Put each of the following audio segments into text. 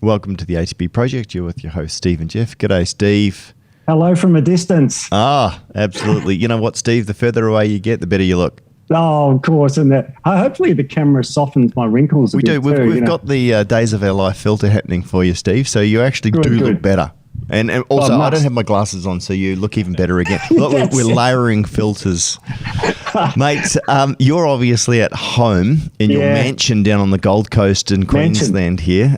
Welcome to the ATP Project. You're with your host, Steve and Jeff. G'day, Steve. Hello from a distance. Absolutely. You know what, Steve? The further away you get, the better you look. Oh, of course. And hopefully the camera softens my wrinkles a bit. We've got the Days of Our Life filter happening for you, Steve. So you actually look better. And also, I don't have my glasses on, so you look even better again. Look, we're layering filters. Mate, you're obviously at home in your mansion down on the Gold Coast in Queensland here.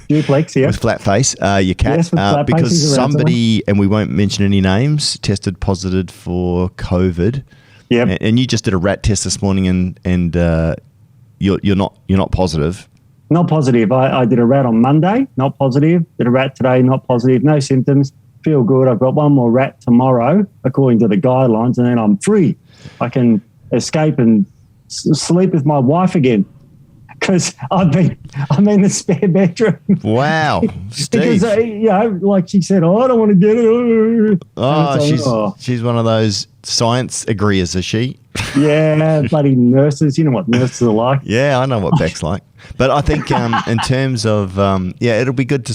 Duplex, with flat face, your cat, because somebody, and we won't mention any names, tested positive for COVID. Yep. And you just did a rat test this morning, and you're not positive. Not positive. I did a rat on Monday, not positive. Did a rat today, not positive. No symptoms. Feel good. I've got one more rat tomorrow, according to the guidelines, and then I'm free. I can escape and sleep with my wife again because I'm in the spare bedroom. Wow, Steve. Because like she said, I don't want to get it. She's one of those science agreeers, is she? Yeah, bloody nurses. You know what nurses are like. Yeah, I know what Beck's like. But I think in terms of it'll be good to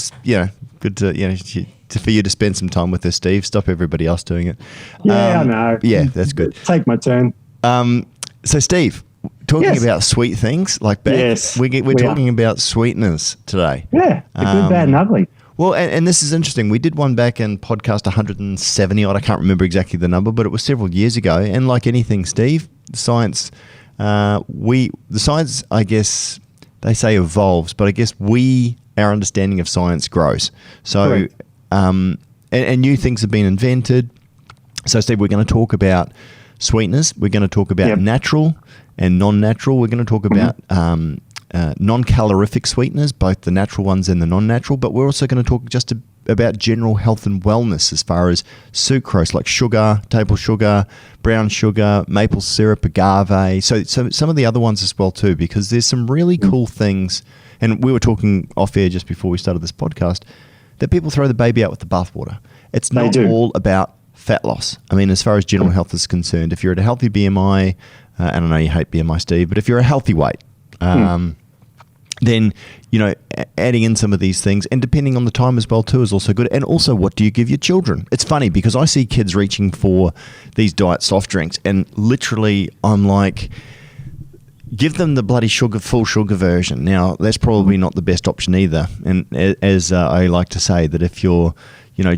for you to spend some time with her, Steve. Stop everybody else doing it. Yeah, I know. Yeah, that's good. Take my turn. So, Steve, talking about sweet things like Beck, we're talking about sweeteners today. Yeah, the good, bad, and ugly. Well, and this is interesting. We did one back in podcast 170 odd. I can't remember exactly the number, but it was several years ago. And like anything, Steve, the science, I guess they say evolves, but I guess our understanding of science grows. So, and new things have been invented. So, Steve, we're going to talk about sweeteners. We're going to talk about natural and non-natural. We're going to talk about non-calorific sweeteners, both the natural ones and the non-natural, but we're also going to talk just about general health and wellness as far as sucralose, like sugar, table sugar, brown sugar, maple syrup, agave. So some of the other ones as well too, because there's some really cool things, and we were talking off air just before we started this podcast, that people throw the baby out with the bathwater. It's not all about fat loss. I mean, as far as general health is concerned, if you're at a healthy BMI, and I know you hate BMI, Steve, but if you're a healthy weight, then, adding in some of these things, and depending on the time as well too, is also good. And also, what do you give your children? It's funny because I see kids reaching for these diet soft drinks, and literally I'm like, give them the bloody full sugar version. Now, that's probably not the best option either. And as I like to say, that if you're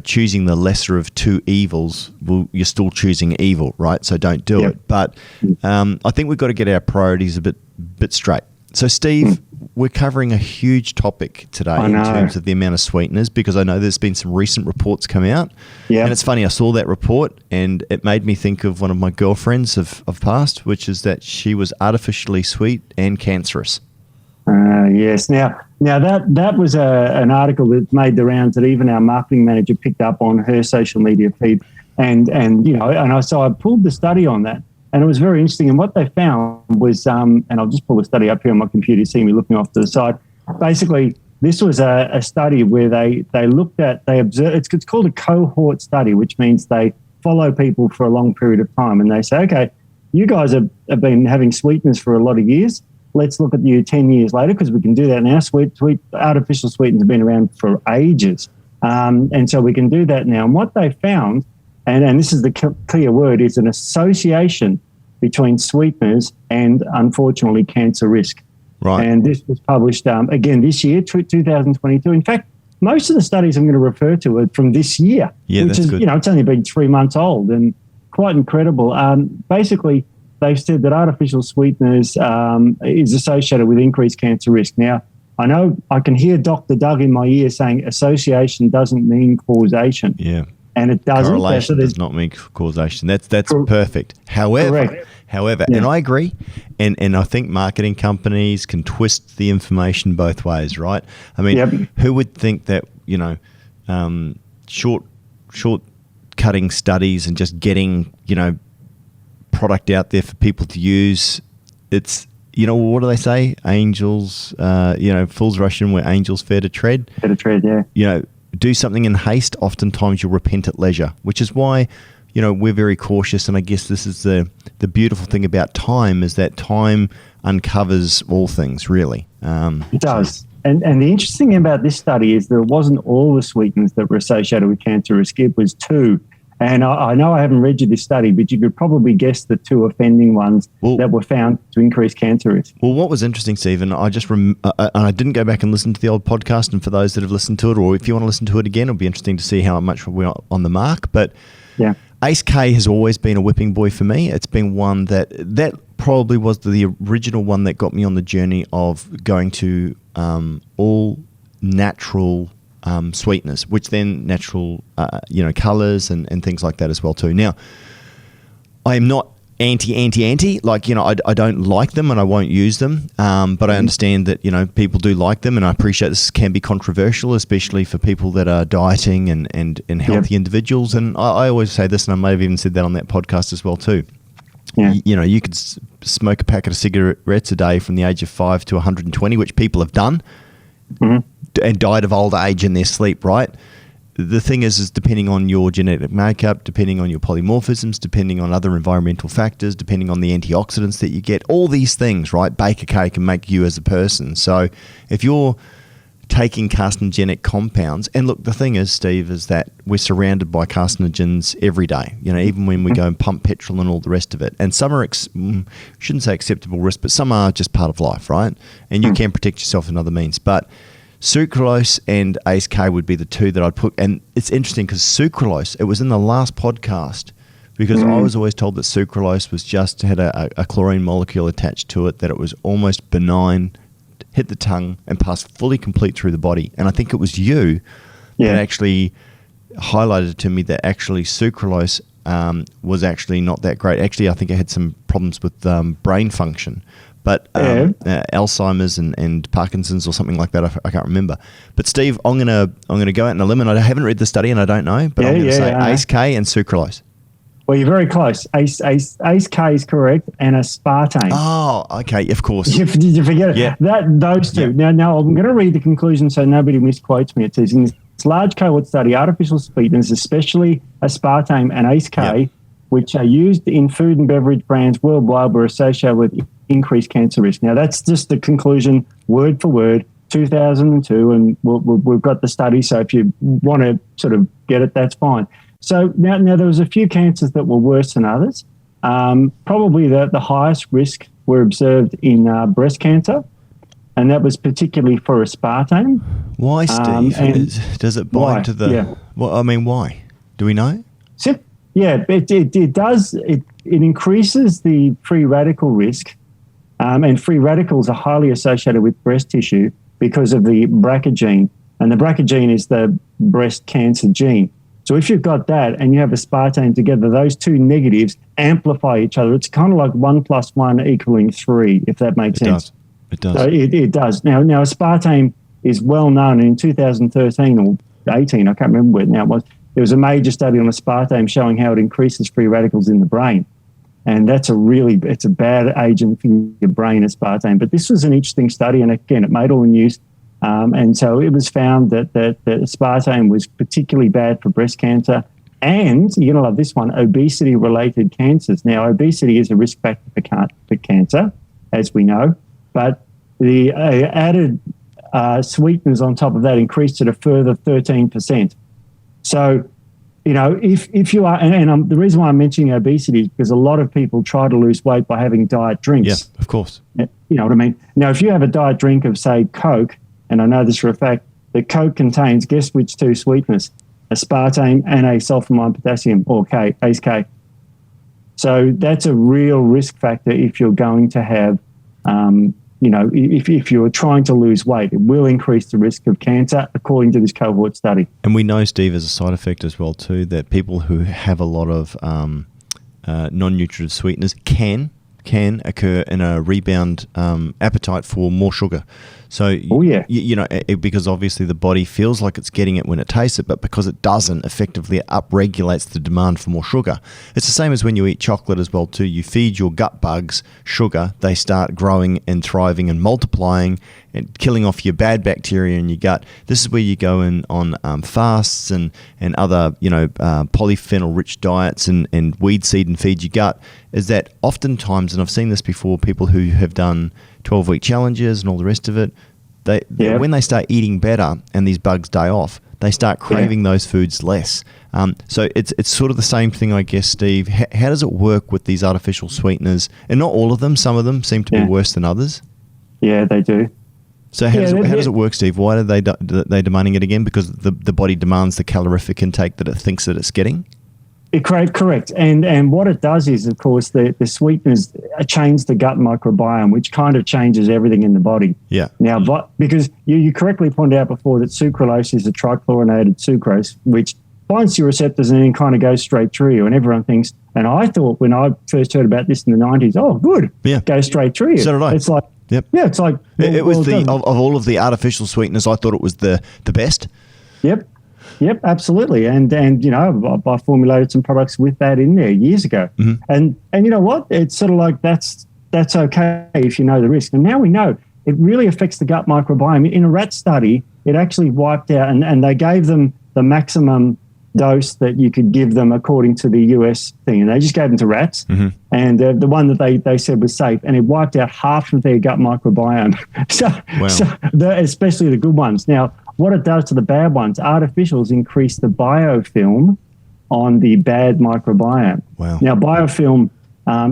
choosing the lesser of two evils, well, you're still choosing evil, right? So don't do it. But I think we've got to get our priorities a bit straight. So, Steve, we're covering a huge topic today in terms of the amount of sweeteners, because I know there's been some recent reports come out. Yeah. And it's funny, I saw that report and it made me think of one of my girlfriends of past, which is that she was artificially sweet and cancerous. Yes. Now that was an article that made the rounds that even our marketing manager picked up on her social media feed. So I pulled the study on that. And it was very interesting. And what they found was, and I'll just pull the study up here on my computer, see me looking off to the side. Basically, this was a study where they observed, it's called a cohort study, which means they follow people for a long period of time. And they say, okay, you guys have been having sweeteners for a lot of years. Let's look at you 10 years later, because we can do that now. Artificial sweeteners have been around for ages. And so we can do that now. And what they found, and this is the clear word, is an association between sweeteners and, unfortunately, cancer risk. Right. And this was published, again, this year, 2022. In fact, most of the studies I'm going to refer to are from this year, which is, good. It's only been 3 months old and quite incredible. Basically, they've said that artificial sweeteners is associated with increased cancer risk. Now, I know I can hear Dr. Doug in my ear saying association doesn't mean causation. Yeah. And it doesn't. Correlation does not mean causation. That's perfect. However, and I agree, and I think marketing companies can twist the information both ways, right? I mean, who would think that, short cutting studies and just getting, product out there for people to use, it's, what do they say? Angels, fools rush in where angels fear to tread. Fear to tread, yeah. Do something in haste, oftentimes you'll repent at leisure, which is why, we're very cautious. And I guess this is the beautiful thing about time, is that time uncovers all things, really. It does. And the interesting thing about this study is that it wasn't all the sweeteners that were associated with cancer risk. It was 2. And I know I haven't read you this study, but you could probably guess the 2 offending ones that were found to increase cancer risk. Well, what was interesting, Stephen, I just I didn't go back and listen to the old podcast, and for those that have listened to it, or if you want to listen to it again, it'll be interesting to see how much we're on the mark. But yeah, Ace K has always been a whipping boy for me. It's been one that probably was the original one that got me on the journey of going to all natural sweeteners, which then natural, colours and things like that as well too. Now, I am not anti, like, I don't like them and I won't use them, but I understand that, people do like them, and I appreciate this can be controversial, especially for people that are dieting and healthy individuals. And I always say this, and I may have even said that on that podcast as well too. Yeah. You could smoke a packet of cigarettes a day from the age of 5 to 120, which people have done. Mm-hmm. And died of old age in their sleep, right? The thing is depending on your genetic makeup, depending on your polymorphisms, depending on other environmental factors, depending on the antioxidants that you get, all these things, right, bake a cake and make you as a person. So if you're taking carcinogenic compounds, and look, the thing is, Steve, is that we're surrounded by carcinogens every day, even when we go and pump petrol and all the rest of it. And some are, shouldn't say acceptable risk, but some are just part of life, right? And you can protect yourself in other means. But Sucralose and Ace K would be the 2 that I'd put. And it's interesting because Sucralose, it was in the last podcast, because I was always told that Sucralose was just had a chlorine molecule attached to it, that it was almost benign, hit the tongue and passed fully complete through the body. And I think it was you that actually highlighted to me that actually Sucralose was actually not that great. Actually, I think I had some problems with brain function. But Alzheimer's and Parkinson's or something like that, I can't remember. But Steve, I'm gonna go out on a limb, and I haven't read the study and I don't know, but I'm going to say Ace K and Sucralose. Well, you're very close. Ace K is correct, and aspartame. Oh, okay, of course. Did you forget it? Yeah. Those 2. Yeah. Now I'm going to read the conclusion so nobody misquotes me. It says, in this large cohort study, artificial sweeteners, especially aspartame and Ace K, which are used in food and beverage brands worldwide, were associated with increased cancer risk. Now, that's just the conclusion, word for word, 2002, and we've got the study, so if you want to sort of get it, that's fine. So now there was a few cancers that were worse than others. Probably the highest risk were observed in breast cancer, and that was particularly for aspartame. Why, Steve? Does it bind to the... Yeah. Well, I mean, why? Do we know? Yeah, it does. It increases the free radical risk, and free radicals are highly associated with breast tissue because of the BRCA gene, and the BRCA gene is the breast cancer gene. So if you've got that and you have aspartame together, those 2 negatives amplify each other. It's kind of like 1 + 1 = 3, if that makes sense. It does. So it does. Now aspartame is well known. In 2013 or 18, I can't remember where now it was, there was a major study on aspartame showing how it increases free radicals in the brain. And it's a bad agent for your brain, aspartame. But this was an interesting study, and again, it made all the news. And so it was found that aspartame was particularly bad for breast cancer, and you're going to love this one, obesity-related cancers. Now, obesity is a risk factor for cancer, as we know, but the added sweeteners on top of that increased it a further 13%. So, if you are, and the reason why I'm mentioning obesity is because a lot of people try to lose weight by having diet drinks. Yeah, of course. You know what I mean? Now, if you have a diet drink of, say, Coke, and I know this for a fact, that Coke contains, guess which 2 sweeteners? Aspartame and acesulfame potassium, or Ace K. So that's a real risk factor if you're going to have, if you're trying to lose weight, it will increase the risk of cancer, according to this cohort study. And we know, Steve, as a side effect as well too, that people who have a lot of non-nutritive sweeteners can occur in a rebound appetite for more sugar. So, because obviously the body feels like it's getting it when it tastes it, but because it doesn't, effectively it upregulates the demand for more sugar. It's the same as when you eat chocolate as well too. You feed your gut bugs sugar, they start growing and thriving and multiplying and killing off your bad bacteria in your gut. This is where you go in on fasts and other, polyphenol-rich diets and weed seed and feed your gut, is that oftentimes, and I've seen this before, people who have done 12-week challenges and all the rest of it, when they start eating better and these bugs die off, they start craving those foods less. So it's sort of the same thing, I guess, Steve. How does it work with these artificial sweeteners? And not all of them. Some of them seem to be worse than others. Yeah, they do. So how does it work, Steve? Why are they demanding it again? Because the body demands the calorific intake that it thinks that it's getting? Correct. And what it does is, of course, the sweeteners change the gut microbiome, which kind of changes everything in the body. Yeah. Now, because you correctly pointed out before that sucralose is a trichlorinated sucrose, which binds to your receptors and then kind of goes straight through you. And everyone thinks, and I thought when I first heard about this in the 90s, oh, good, goes straight through you. So did I. It's like, it's like... it was of all of the artificial sweeteners, I thought it was the best. Yep, absolutely. And I formulated some products with that in there years ago. Mm-hmm. And you know what? It's sort of like that's okay if you know the risk. And now we know it really affects the gut microbiome. In a rat study, it actually wiped out, and they gave them the maximum dose that you could give them according to the US thing. And they just gave them to rats. Mm-hmm. And the one that they said was safe. And it wiped out half of their gut microbiome. Especially the good ones. Now, what it does to the bad ones, artificials increase the biofilm on the bad microbiome. Wow. Now, biofilm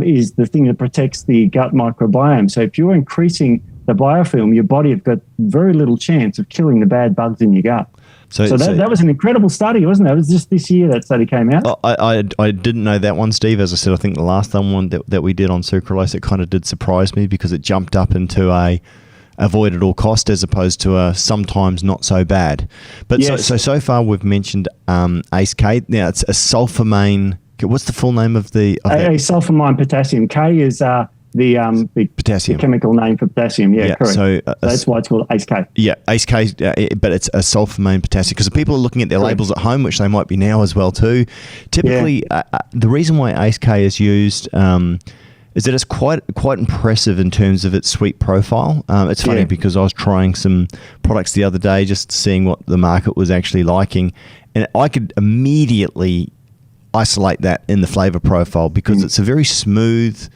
is the thing that protects the gut microbiome. So if you're increasing the biofilm, your body has got very little chance of killing the bad bugs in your gut. So that was an incredible study, wasn't it? It was just this year that study came out. I didn't know that one, Steve. As I said, I think the last one that we did on Sucralose, it kind of did surprise me because it jumped up into a avoid at all cost as opposed to a sometimes not so bad. But yes. so far we've mentioned ACE-K. Now it's a sulfamine. What's the full name of the? Sulfamine potassium. K is the potassium, the chemical name for potassium. Yeah, correct. So that's why it's called ACE-K. Yeah, ACE-K, but it's a sulfamine potassium because people are looking at their labels at home, which they might be now as well too. Typically, the reason why ACE-K is used is that it's quite impressive in terms of its sweet profile. It's funny because I was trying some products the other day, just seeing what the market was actually liking, and I could immediately isolate that in the flavor profile because it's a very smooth,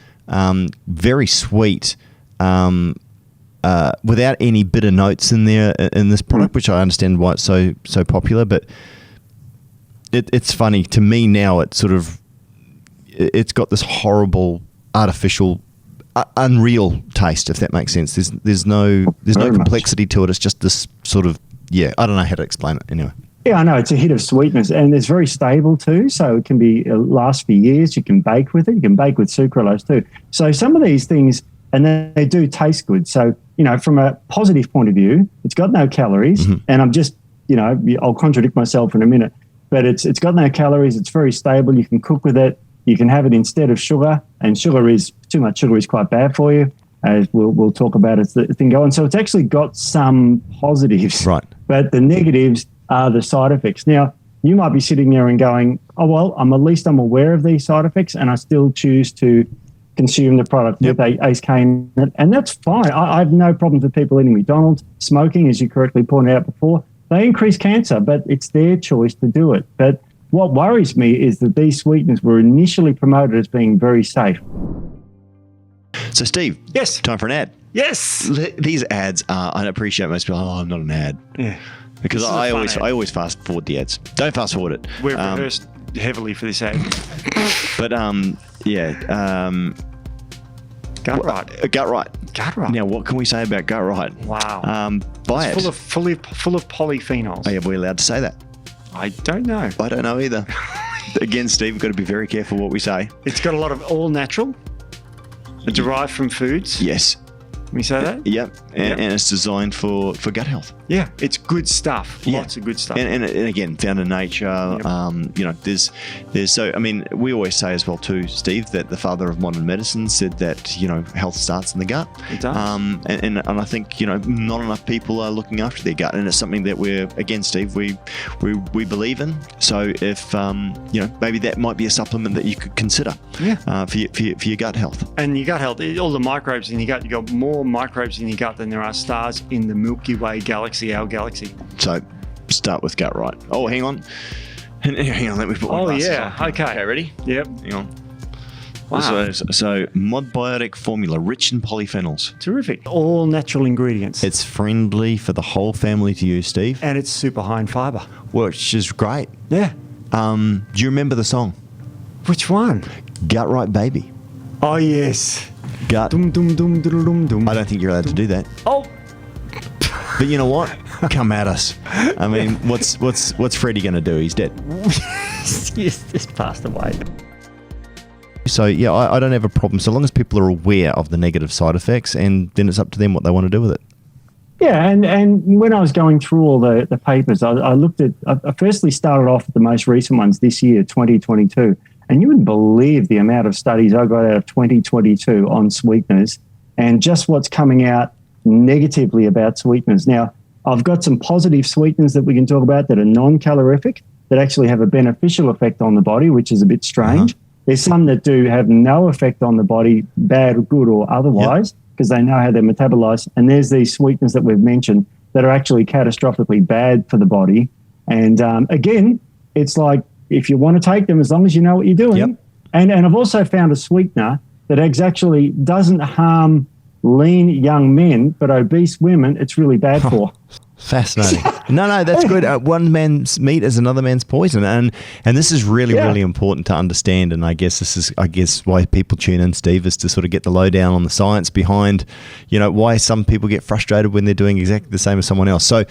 very sweet, without any bitter notes in there in this product, which I understand why it's so popular. But it's funny to me now. It's got this horrible, artificial, unreal taste, if that makes sense. There's no complexity to it. It's just this sort of I don't know how to explain it anyway. Yeah, I know. It's a hit of sweetness, and it's very stable too. So it can last for years. You can bake with it. You can bake with sucralose too. So some of these things, and then they do taste good. So from a positive point of view, it's got no calories, and I'm just I'll contradict myself in a minute, but it's got no calories. It's very stable. You can cook with it. You can have it instead of sugar, and too much sugar is quite bad for you, as we'll talk about as the thing goes on. So it's actually got some positives, right? But the negatives are the side effects. Now, you might be sitting there and going, oh, well, I'm aware of these side effects, and I still choose to consume the product with ACE-K in it, and that's fine. I have no problems with people eating McDonald's, smoking, as you correctly pointed out before. They increase cancer, but it's their choice to do it. But what worries me is that these sweeteners were initially promoted as being very safe. So, Steve. Yes. Time for an ad. Yes. These ads are, I appreciate most people, I'm not an ad. Yeah. Because I always fast forward the ads. Don't fast forward it. We've rehearsed heavily for this ad. But, Gut right. Gut right. Gut right. Now, what can we say about gut right? Wow. Buy it's it. Full of polyphenols. Are we allowed to say that? I don't know. I don't know either. Again, Steve, we've got to be very careful what we say. It's got a lot of all natural, derived from foods. Yes. Can we say that? Yep. And it's designed for gut health. Yeah, it's good stuff. Lots of good stuff. And again, found in nature. Yep. There's so, I mean, we always say as well too, Steve, that the father of modern medicine said that, health starts in the gut. It does. And I think, not enough people are looking after their gut. And it's something that Steve, we believe in. So if, maybe that might be a supplement that you could consider for your gut health. And your gut health, all the microbes in your gut, you've got more microbes in your gut than there are stars in the Milky Way galaxy, our galaxy. So start with gut right. Oh, hang on, let me put my glasses on. Okay. Okay, ready? Yep. Hang on. Wow. So modbiotic formula, rich in polyphenols. Terrific. All natural ingredients. It's friendly for the whole family to use, Steve. And it's super high in fiber. Which is great. Yeah. Do you remember the song? Which one? Gut Right Baby. Oh, yes. Gut. Dum, dum, dum, dum, dum, dum. I don't think you're allowed to do that. Oh. But you know what? Come at us. I mean, what's Freddie going to do? He's dead. Yes, just passed away. So, yeah, I don't have a problem so long as people are aware of the negative side effects, and then it's up to them what they want to do with it. Yeah, and when I was going through all the papers, I looked at, I firstly started off with the most recent ones this year, 2022, and you wouldn't believe the amount of studies I got out of 2022 on sweeteners and just what's coming out negatively about sweeteners. Now, I've got some positive sweeteners that we can talk about that are non-calorific, that actually have a beneficial effect on the body, which is a bit strange. Uh-huh. There's some that do have no effect on the body, bad or good or otherwise, because they know how they're metabolized. And there's these sweeteners that we've mentioned that are actually catastrophically bad for the body. And again, it's like if you want to take them, as long as you know what you're doing. Yep. And I've also found a sweetener that actually doesn't harm lean young men, but obese women, it's really bad for. Fascinating. No, that's good. One man's meat is another man's poison, and this is really, really important to understand. And I guess this is why people tune in, Steve, is to sort of get the lowdown on the science behind, why some people get frustrated when they're doing exactly the same as someone else. So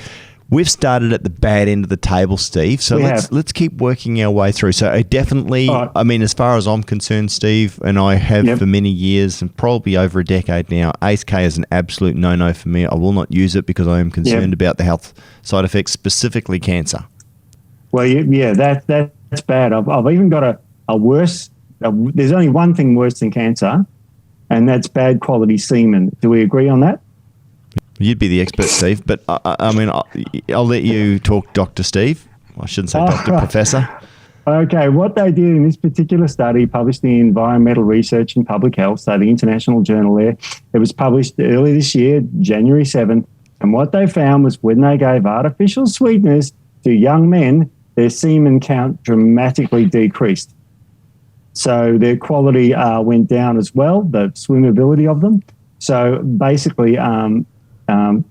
we've started at the bad end of the table, Steve. So let's keep working our way through. So I definitely, I mean, as far as I'm concerned, Steve, and I have for many years and probably over a decade now, ACE K is an absolute no-no for me. I will not use it because I am concerned about the health side effects, specifically cancer. Well, that's bad. I've even got a worse. There's only one thing worse than cancer, and that's bad quality semen. Do we agree on that? You'd be the expert, Steve, but I mean, I'll let you talk, Dr. Steve. I shouldn't say Dr. Professor. Okay, what they did in this particular study, published in Environmental Research and Public Health, so the international journal there, it was published early this year, January 7th, and what they found was when they gave artificial sweeteners to young men, their semen count dramatically decreased. So their quality went down as well, the swimmability of them. So basically,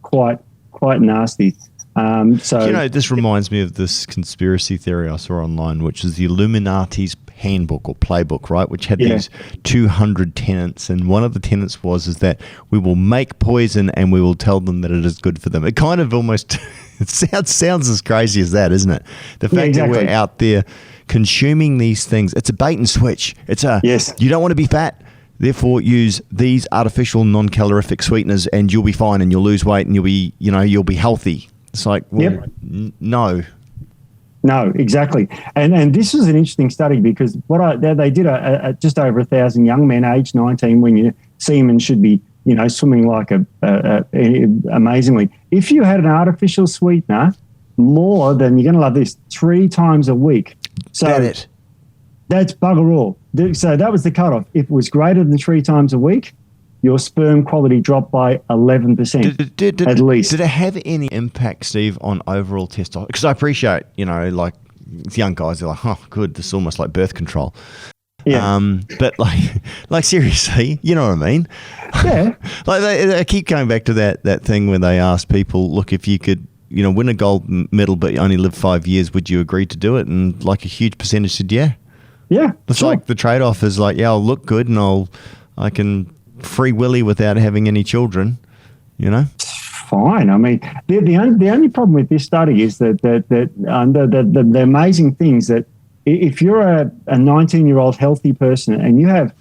quite nasty. This reminds me of this conspiracy theory I saw online, which is the Illuminati's handbook or playbook, right? Which had these 200 tenets, and one of the tenets is that we will make poison and we will tell them that it is good for them. It kind of almost it sounds as crazy as that, isn't it? The fact that we're out there consuming these things, it's a bait and switch. It's you don't want to be fat. Therefore, use these artificial non-calorific sweeteners, and you'll be fine, and you'll lose weight, and you'll be healthy. It's like, well, no, exactly. And this was an interesting study because they did just over 1,000 young men, aged 19, when your semen should be, swimming like amazingly. If you had an artificial sweetener more than, you're going to love this, 3 times a week. So that's bugger all. So that was the cutoff. If it was greater than 3 times a week, your sperm quality dropped by 11%, at least. Did it have any impact, Steve, on overall testosterone? Because I appreciate, like young guys, they're like, oh, good, this is almost like birth control. Yeah. But like seriously, you know what I mean? Yeah. I keep going back to that thing where they asked people, look, if you could, win a gold medal but only live 5 years, would you agree to do it? And like a huge percentage said, yeah. Yeah. It's like the trade-off is like, I'll look good and I can free willy without having any children, Fine. I mean, the only problem with this study is that the amazing things that if you're a 19-year-old healthy person and you have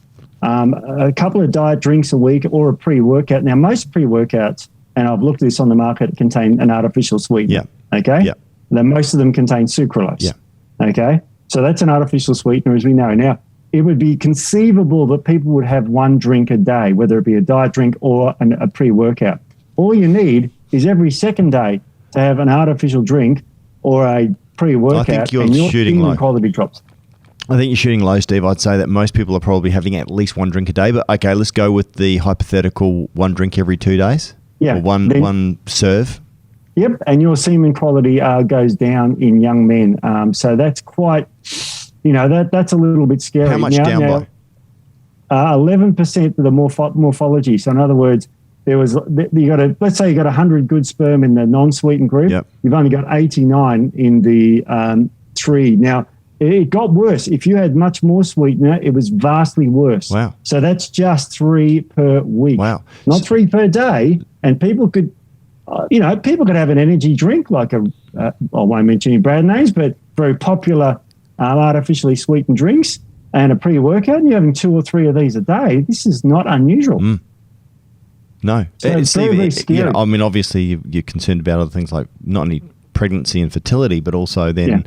a couple of diet drinks a week or a pre-workout. Now, most pre-workouts, and I've looked at this on the market, contain an artificial sweetener. Yeah. Okay. Yeah. Then most of them contain sucralose. Yeah. Okay. So that's an artificial sweetener, as we know. Now, it would be conceivable that people would have 1 drink a day, whether it be a diet drink or a pre-workout. All you need is every second day to have an artificial drink or a pre-workout. I think you're and your shooting low. Quality drops. I think you're shooting low, Steve. I'd say that most people are probably having at least 1 drink a day. But okay, let's go with the hypothetical 1 drink every 2 days. Yeah. Or one serve. Yep, and your semen quality goes down in young men. So that's quite, that's a little bit scary. How much down by? 11% of the morphology. So in other words, let's say you got 100 good sperm in the non-sweetened group. Yep. You've only got 89 in the 3. Now, it got worse. If you had much more sweetener, it was vastly worse. Wow. So that's just 3 per week. Wow. Not 3 per day. And people could, people could have an energy drink like I won't mention any brand names, but very popular artificially sweetened drinks and a pre-workout, and you're having 2 or 3 of these a day. This is not unusual. No. So it's Steve, very scary. I mean, obviously you're concerned about other things like not only pregnancy and fertility, but also then,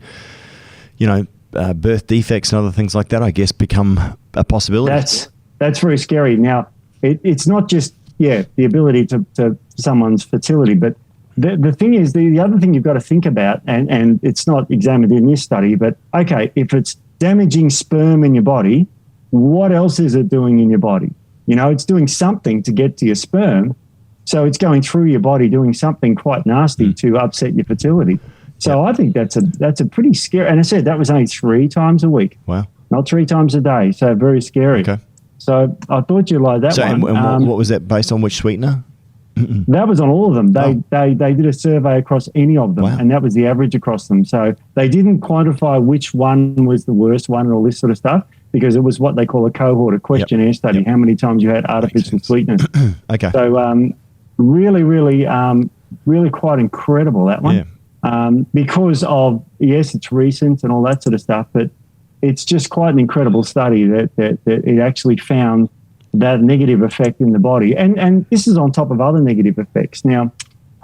birth defects and other things like that, I guess, become a possibility. That's very scary. Now, it's not just, the ability to someone's fertility, but the thing is, the other thing you've got to think about, and it's not examined in this study, but okay, if it's damaging sperm in your body, what else is it doing in your body? It's doing something to get to your sperm. So it's going through your body doing something quite nasty to upset your fertility. So I think that's a pretty scary. And I said that was only 3 times a week. Wow. Not 3 times a day. So very scary. Okay. So I thought you'd like that one. And what was that based on, which sweetener? That was on all of them. They did a survey across any of them, and that was the average across them. So they didn't quantify which one was the worst one and all this sort of stuff, because it was what they call a cohort, a questionnaire study, how many times you had artificial sweeteners. Okay. So really, really, really quite incredible, that one. Yeah. Because of, yes, it's recent and all that sort of stuff, but it's just quite an incredible study that it actually found that negative effect in the body. And this is on top of other negative effects. Now,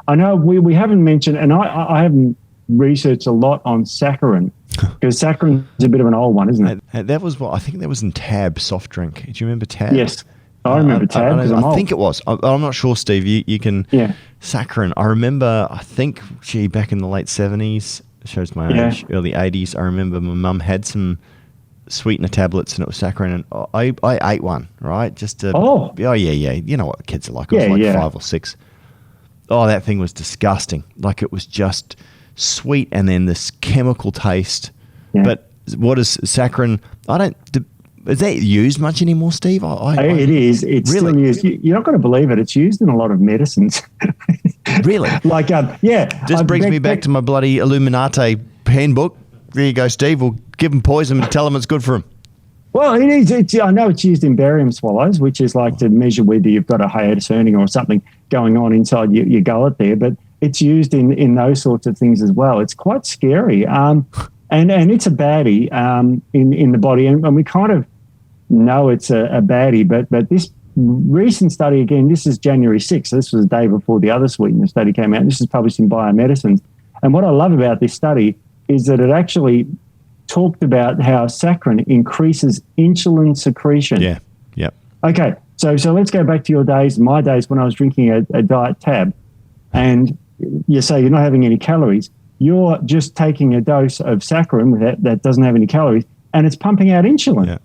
I know we haven't mentioned, and I haven't researched a lot on saccharin, because saccharin is a bit of an old one, isn't it? That was I think that was in Tab soft drink. Do you remember Tab? Yes. I remember Tab because I'm old. I think it was. I'm not sure, Steve. You can... Yeah. Saccharin. I remember, back in the late 70s, shows my age, early 80s, I remember my mum had some sweetener tablets and it was saccharin, and I ate one, right? Just to... Oh, yeah. You know what kids are like. I was 5 or 6. Oh, that thing was disgusting. Like, it was just sweet and then this chemical taste. Yeah. But what is saccharin? Is that used much anymore, Steve? It is. It's really? Still used. You're not going to believe it. It's used in a lot of medicines. Really? Like, yeah. This brings me back to my bloody Illuminati handbook. There you go, Steve. We'll give them poison and tell them it's good for them. Well, it is. I know it's used in barium swallows, which is like to measure whether you've got a hiatus hernia or something going on inside your gullet there. But it's used in those sorts of things as well. It's quite scary. And it's a baddie in the body. And we kind of know it's a baddie. But this recent study, again, this is January 6th. So this was the day before the other sweetener study came out. This is published in Biomedicines. And what I love about this study is that it actually talked about how saccharin increases insulin secretion. Yeah, yeah. Okay, so let's go back to your days, my days when I was drinking a diet tab, and you say you're not having any calories. You're just taking a dose of saccharin that doesn't have any calories, and it's pumping out insulin. Yeah.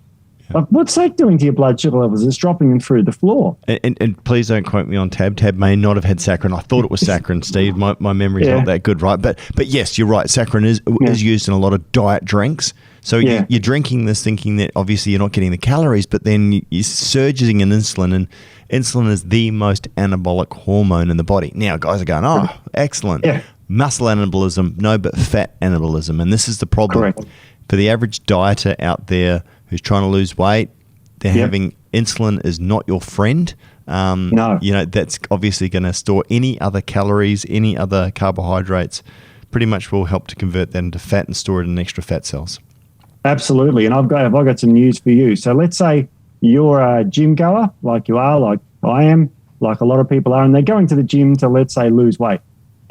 Like, what's that doing to your blood sugar levels? It's dropping them through the floor. And please don't quote me on Tab. Tab may not have had saccharin. I thought it was saccharin, Steve. My memory's not that good, right? But yes, you're right. Saccharin is used in a lot of diet drinks. So you're drinking this thinking that obviously you're not getting the calories, but then you're surging in insulin, and insulin is the most anabolic hormone in the body. Now, guys are going, excellent. Yeah. Muscle anabolism, no, but fat anabolism. And this is the problem. Correct. For the average dieter out there who's trying to lose weight, they're having insulin is not your friend. No. That's obviously going to store any other calories, any other carbohydrates, pretty much will help to convert that into fat and store it in extra fat cells. Absolutely. And I've got some news for you. So let's say you're a gym goer, like you are, like I am, like a lot of people are, and they're going to the gym to, let's say, lose weight,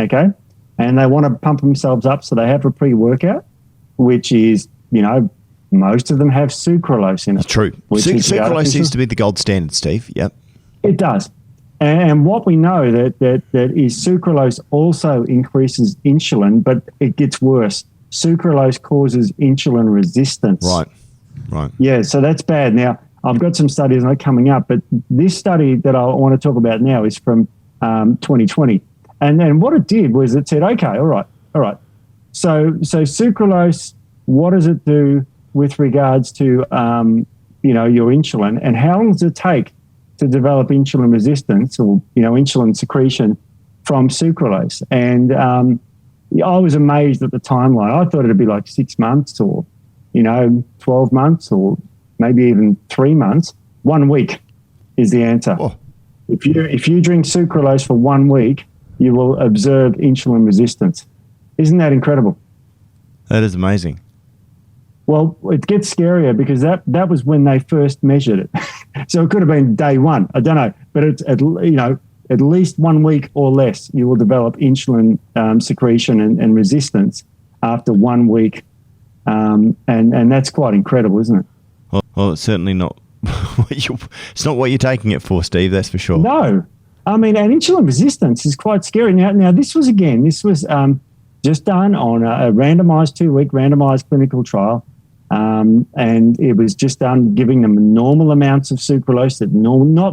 okay? And they want to pump themselves up, so they have a pre-workout, which is, most of them have sucralose in it. It's true. Sucralose seems to be the gold standard, Steve. Yep. It does. And what we know that is sucralose also increases insulin, but it gets worse. Sucralose causes insulin resistance. Right. Yeah, so that's bad. Now, I've got some studies coming up, but this study that I want to talk about now is from 2020. And then what it did was it said, okay, all right. So sucralose, what does it do with regards to your insulin, and how long does it take to develop insulin resistance or, insulin secretion from sucralose? And I was amazed at the timeline. I thought it'd be like 6 months or, 12 months or maybe even 3 months. 1 week is the answer. Oh. If you drink sucralose for 1 week, you will observe insulin resistance. Isn't that incredible? That is amazing. Well, it gets scarier because that was when they first measured it. So it could have been day one. I don't know, but it's at least 1 week or less you will develop insulin secretion and resistance after 1 week, and that's quite incredible, isn't it? Well, it's certainly not. It's not what you're taking it for, Steve. That's for sure. No, I mean, and insulin resistance is quite scary. Now this was just done on a randomized 2-week randomized clinical trial. And it was just done giving them normal amounts of sucralose.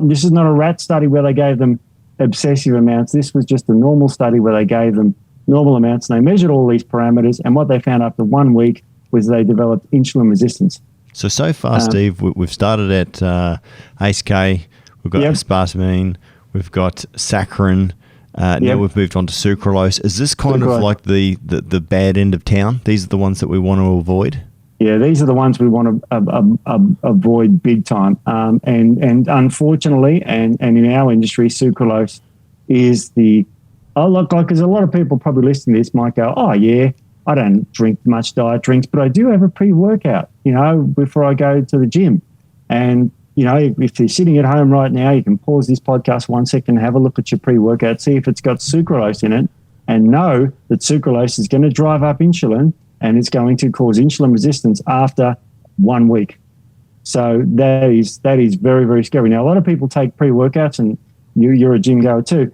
This is not a rat study where they gave them excessive amounts. This was just a normal study where they gave them normal amounts, and they measured all these parameters. And what they found after 1 week was they developed insulin resistance. So far, Steve, we've started at ACE, we've got Aspartame, we've got Saccharin. Now we've moved on to sucralose. Is this kind of like the bad end of town? These are the ones that we want to avoid? Yeah, these are the ones we want to avoid big time. And unfortunately, and in our industry, sucralose is because a lot of people probably listening to this might go, oh, yeah, I don't drink much diet drinks, but I do have a pre-workout, before I go to the gym. And, if you're sitting at home right now, you can pause this podcast 1 second, have a look at your pre-workout, see if it's got sucralose in it, and know that sucralose is going to drive up insulin, and it's going to cause insulin resistance after 1 week. So that is very, very scary. Now, a lot of people take pre-workouts, and you're a gym goer too,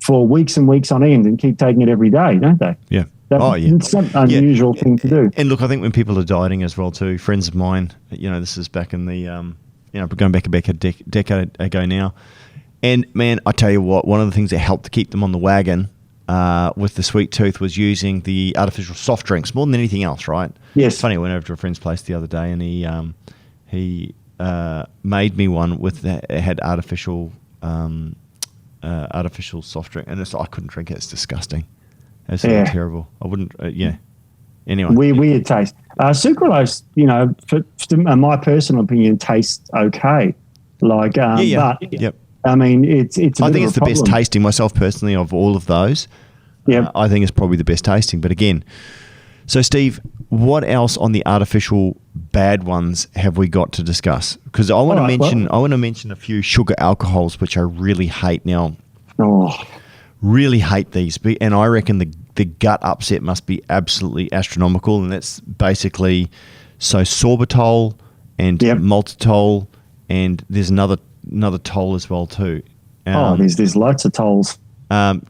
for weeks and weeks on end and keep taking it every day, don't they? Yeah. It's an unusual thing to do. And look, I think when people are dieting as well too, friends of mine, this is back in the, going back a decade ago now. And man, I tell you what, one of the things that helped to keep them on the wagon with the sweet tooth was using the artificial soft drinks more than anything else, right? Yes. It's funny, I went over to a friend's place the other day and he made me one it had artificial soft drink, and I couldn't drink it. It's disgusting. It's terrible. I wouldn't. Anyway, weird taste. Sucralose, for my personal opinion, tastes okay. But I mean, it's. I think it's the best tasting myself personally of all of those. Yeah, I think it's probably the best tasting. But again, so Steve, what else on the artificial bad ones have we got to discuss? Because I want to mention a few sugar alcohols which I really hate now. Really hate these, and I reckon the gut upset must be absolutely astronomical, and that's basically sorbitol and maltitol, and there's another toll as well too. There's lots of tolls. So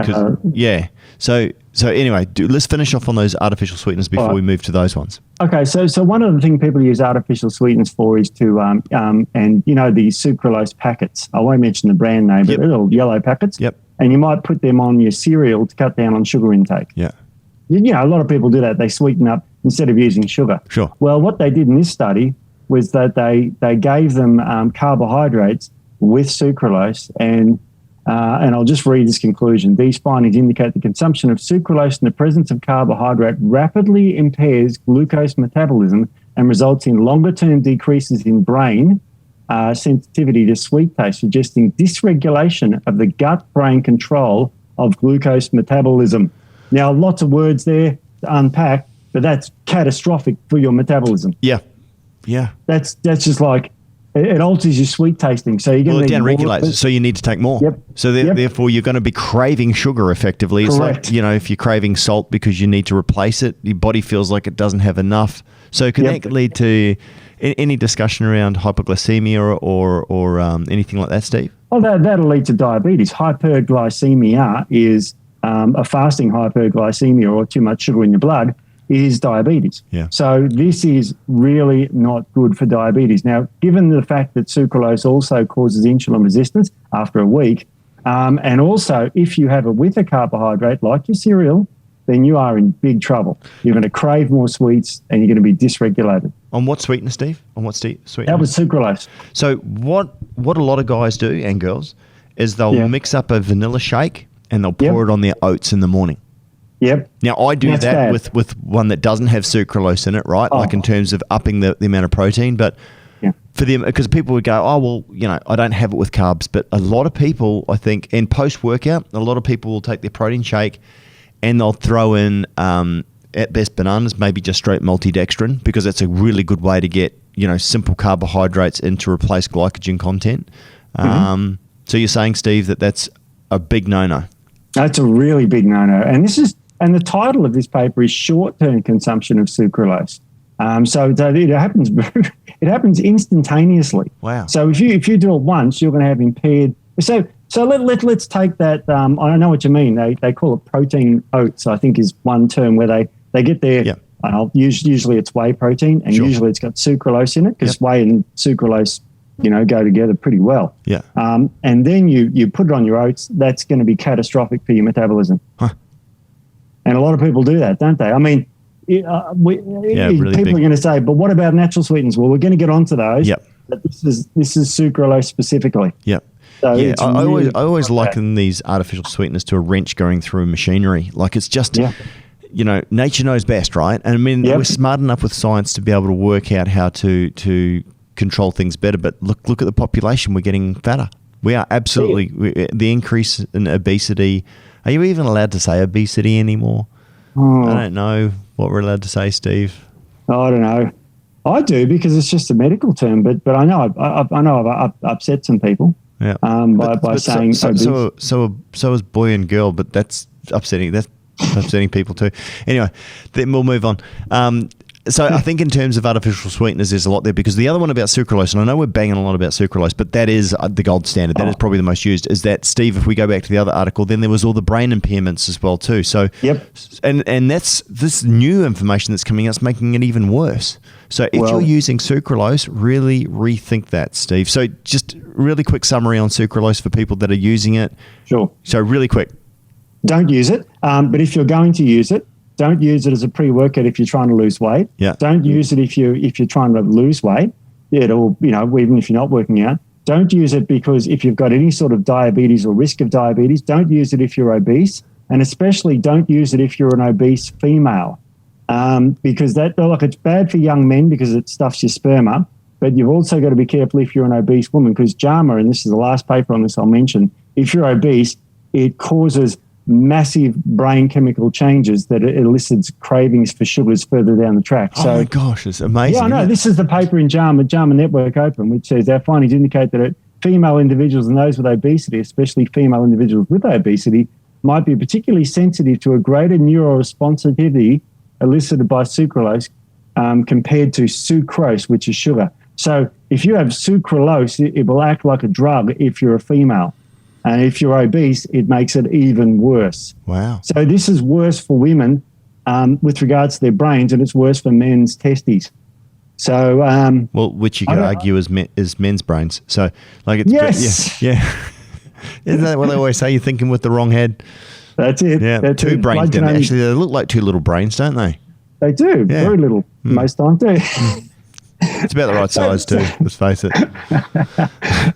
anyway, let's finish off on those artificial sweeteners before we move to those ones. Okay, so one of the things people use artificial sweeteners for is to the sucralose packets. I won't mention the brand name, but little yellow packets. Yep. And you might put them on your cereal to cut down on sugar intake. Yeah. A lot of people do that. They sweeten up instead of using sugar. Sure. Well, what they did in this study was that they gave them carbohydrates with sucralose, and I'll just read this conclusion. These findings indicate the consumption of sucralose in the presence of carbohydrate rapidly impairs glucose metabolism and results in longer-term decreases in brain sensitivity to sweet taste, suggesting dysregulation of the gut-brain control of glucose metabolism. Now, lots of words there to unpack, but that's catastrophic for your metabolism. Yeah. That's just like it alters your sweet tasting. So you're going to downregulates, so you need to take more. Yep. So therefore, you're going to be craving sugar effectively. Correct. It's like, if you're craving salt because you need to replace it, your body feels like it doesn't have enough. So can that lead to any discussion around hypoglycemia or anything like that, Steve? Well, that'll lead to diabetes. Hyperglycemia is a fasting hyperglycemia, or too much sugar in your blood, is diabetes. Yeah. So this is really not good for diabetes. Now, given the fact that sucralose also causes insulin resistance after a week, and also if you have it with a carbohydrate like your cereal, then you are in big trouble. You're going to crave more sweets and you're going to be dysregulated. On what sweetener, Steve? On what sweetener? That was sucralose. So what a lot of guys do, and girls, is they'll mix up a vanilla shake and they'll pour it on their oats in the morning. Yep. Now, I do that with one that doesn't have sucralose in it, right? Like in terms of upping the amount of protein. But for them, because people would go, oh, well, you know, I don't have it with carbs. But a lot of people, I think, and post-workout, a lot of people will take their protein shake and they'll throw in, at best, bananas, maybe just straight maltodextrin, because it's a really good way to get, you know, simple carbohydrates in to replace glycogen content. So you're saying, Steve, that's a big no-no? That's a really big no-no. And the title of this paper is Short-Term Consumption of Sucralose. So it happens instantaneously. Wow. So if you do it once, you're going to have impaired. So let's take that. I know what you mean. They call it protein oats, I think, is one term where they get their usually it's whey protein, and usually it's got sucralose in it, because whey and sucralose, you know, go together pretty well. Yeah. And then you put it on your oats. That's going to be catastrophic for your metabolism. Huh. And a lot of people do that, don't they? I mean, really people are going to say, but what about natural sweeteners? Well, we're going to get onto those. Yep. But this is sucralose specifically. Yep. So I always liken these artificial sweeteners to a wrench going through machinery. Like, it's just, you know, nature knows best, right? And I mean, we're smart enough with science to be able to work out how to control things better. But look at the population. We're getting fatter. We are absolutely the increase in obesity. Are you even allowed to say obesity anymore? I don't know what we're allowed to say, Steve. I don't know. I do, because it's just a medical term, but I know I've upset some people. Yeah. By saying so is boy and girl, but that's upsetting. That's upsetting people too. Anyway, then we'll move on. So I think in terms of artificial sweeteners, there's a lot there, because the other one about sucralose, and I know we're banging a lot about sucralose, but that is the gold standard. That is probably the most used. Is that, Steve, if we go back to the other article, then there was all the brain impairments as well too. So and that's this new information that's coming out is making it even worse. So if you're using sucralose, really rethink that, Steve. So just really quick summary on sucralose for people that are using it. Sure. So really quick. Don't use it, but if you're going to use it, don't use it as a pre-workout if you're trying to lose weight. Yeah. Don't use it if you're trying to lose weight. Or, you know, even if you're not working out. Don't use it because if you've got any sort of diabetes or risk of diabetes. Don't use it if you're obese, and especially don't use it if you're an obese female, because it's bad for young men because it stuffs your sperm up. But you've also got to be careful if you're an obese woman, because JAMA, and this is the last paper on this I'll mention, if you're obese, it causes massive brain chemical changes that elicits cravings for sugars further down the track. So, oh my gosh, it's amazing. Yeah, I know. This is the paper in JAMA Network Open, which says our findings indicate that female individuals and those with obesity, especially female individuals with obesity, might be particularly sensitive to a greater neuroresponsivity elicited by sucralose compared to sucrose, which is sugar. So if you have sucralose, it will act like a drug if you're a female. And if you're obese, it makes it even worse. Wow. So this is worse for women with regards to their brains, and it's worse for men's testes. So, which you could argue is men's brains. So, like, it's Isn't that what they always say? You're thinking with the wrong head. That's it. Yeah, that's two brains. Actually, they look like two little brains, don't they? They do. Yeah. Very little most time too. It's about the right size too. Let's face it.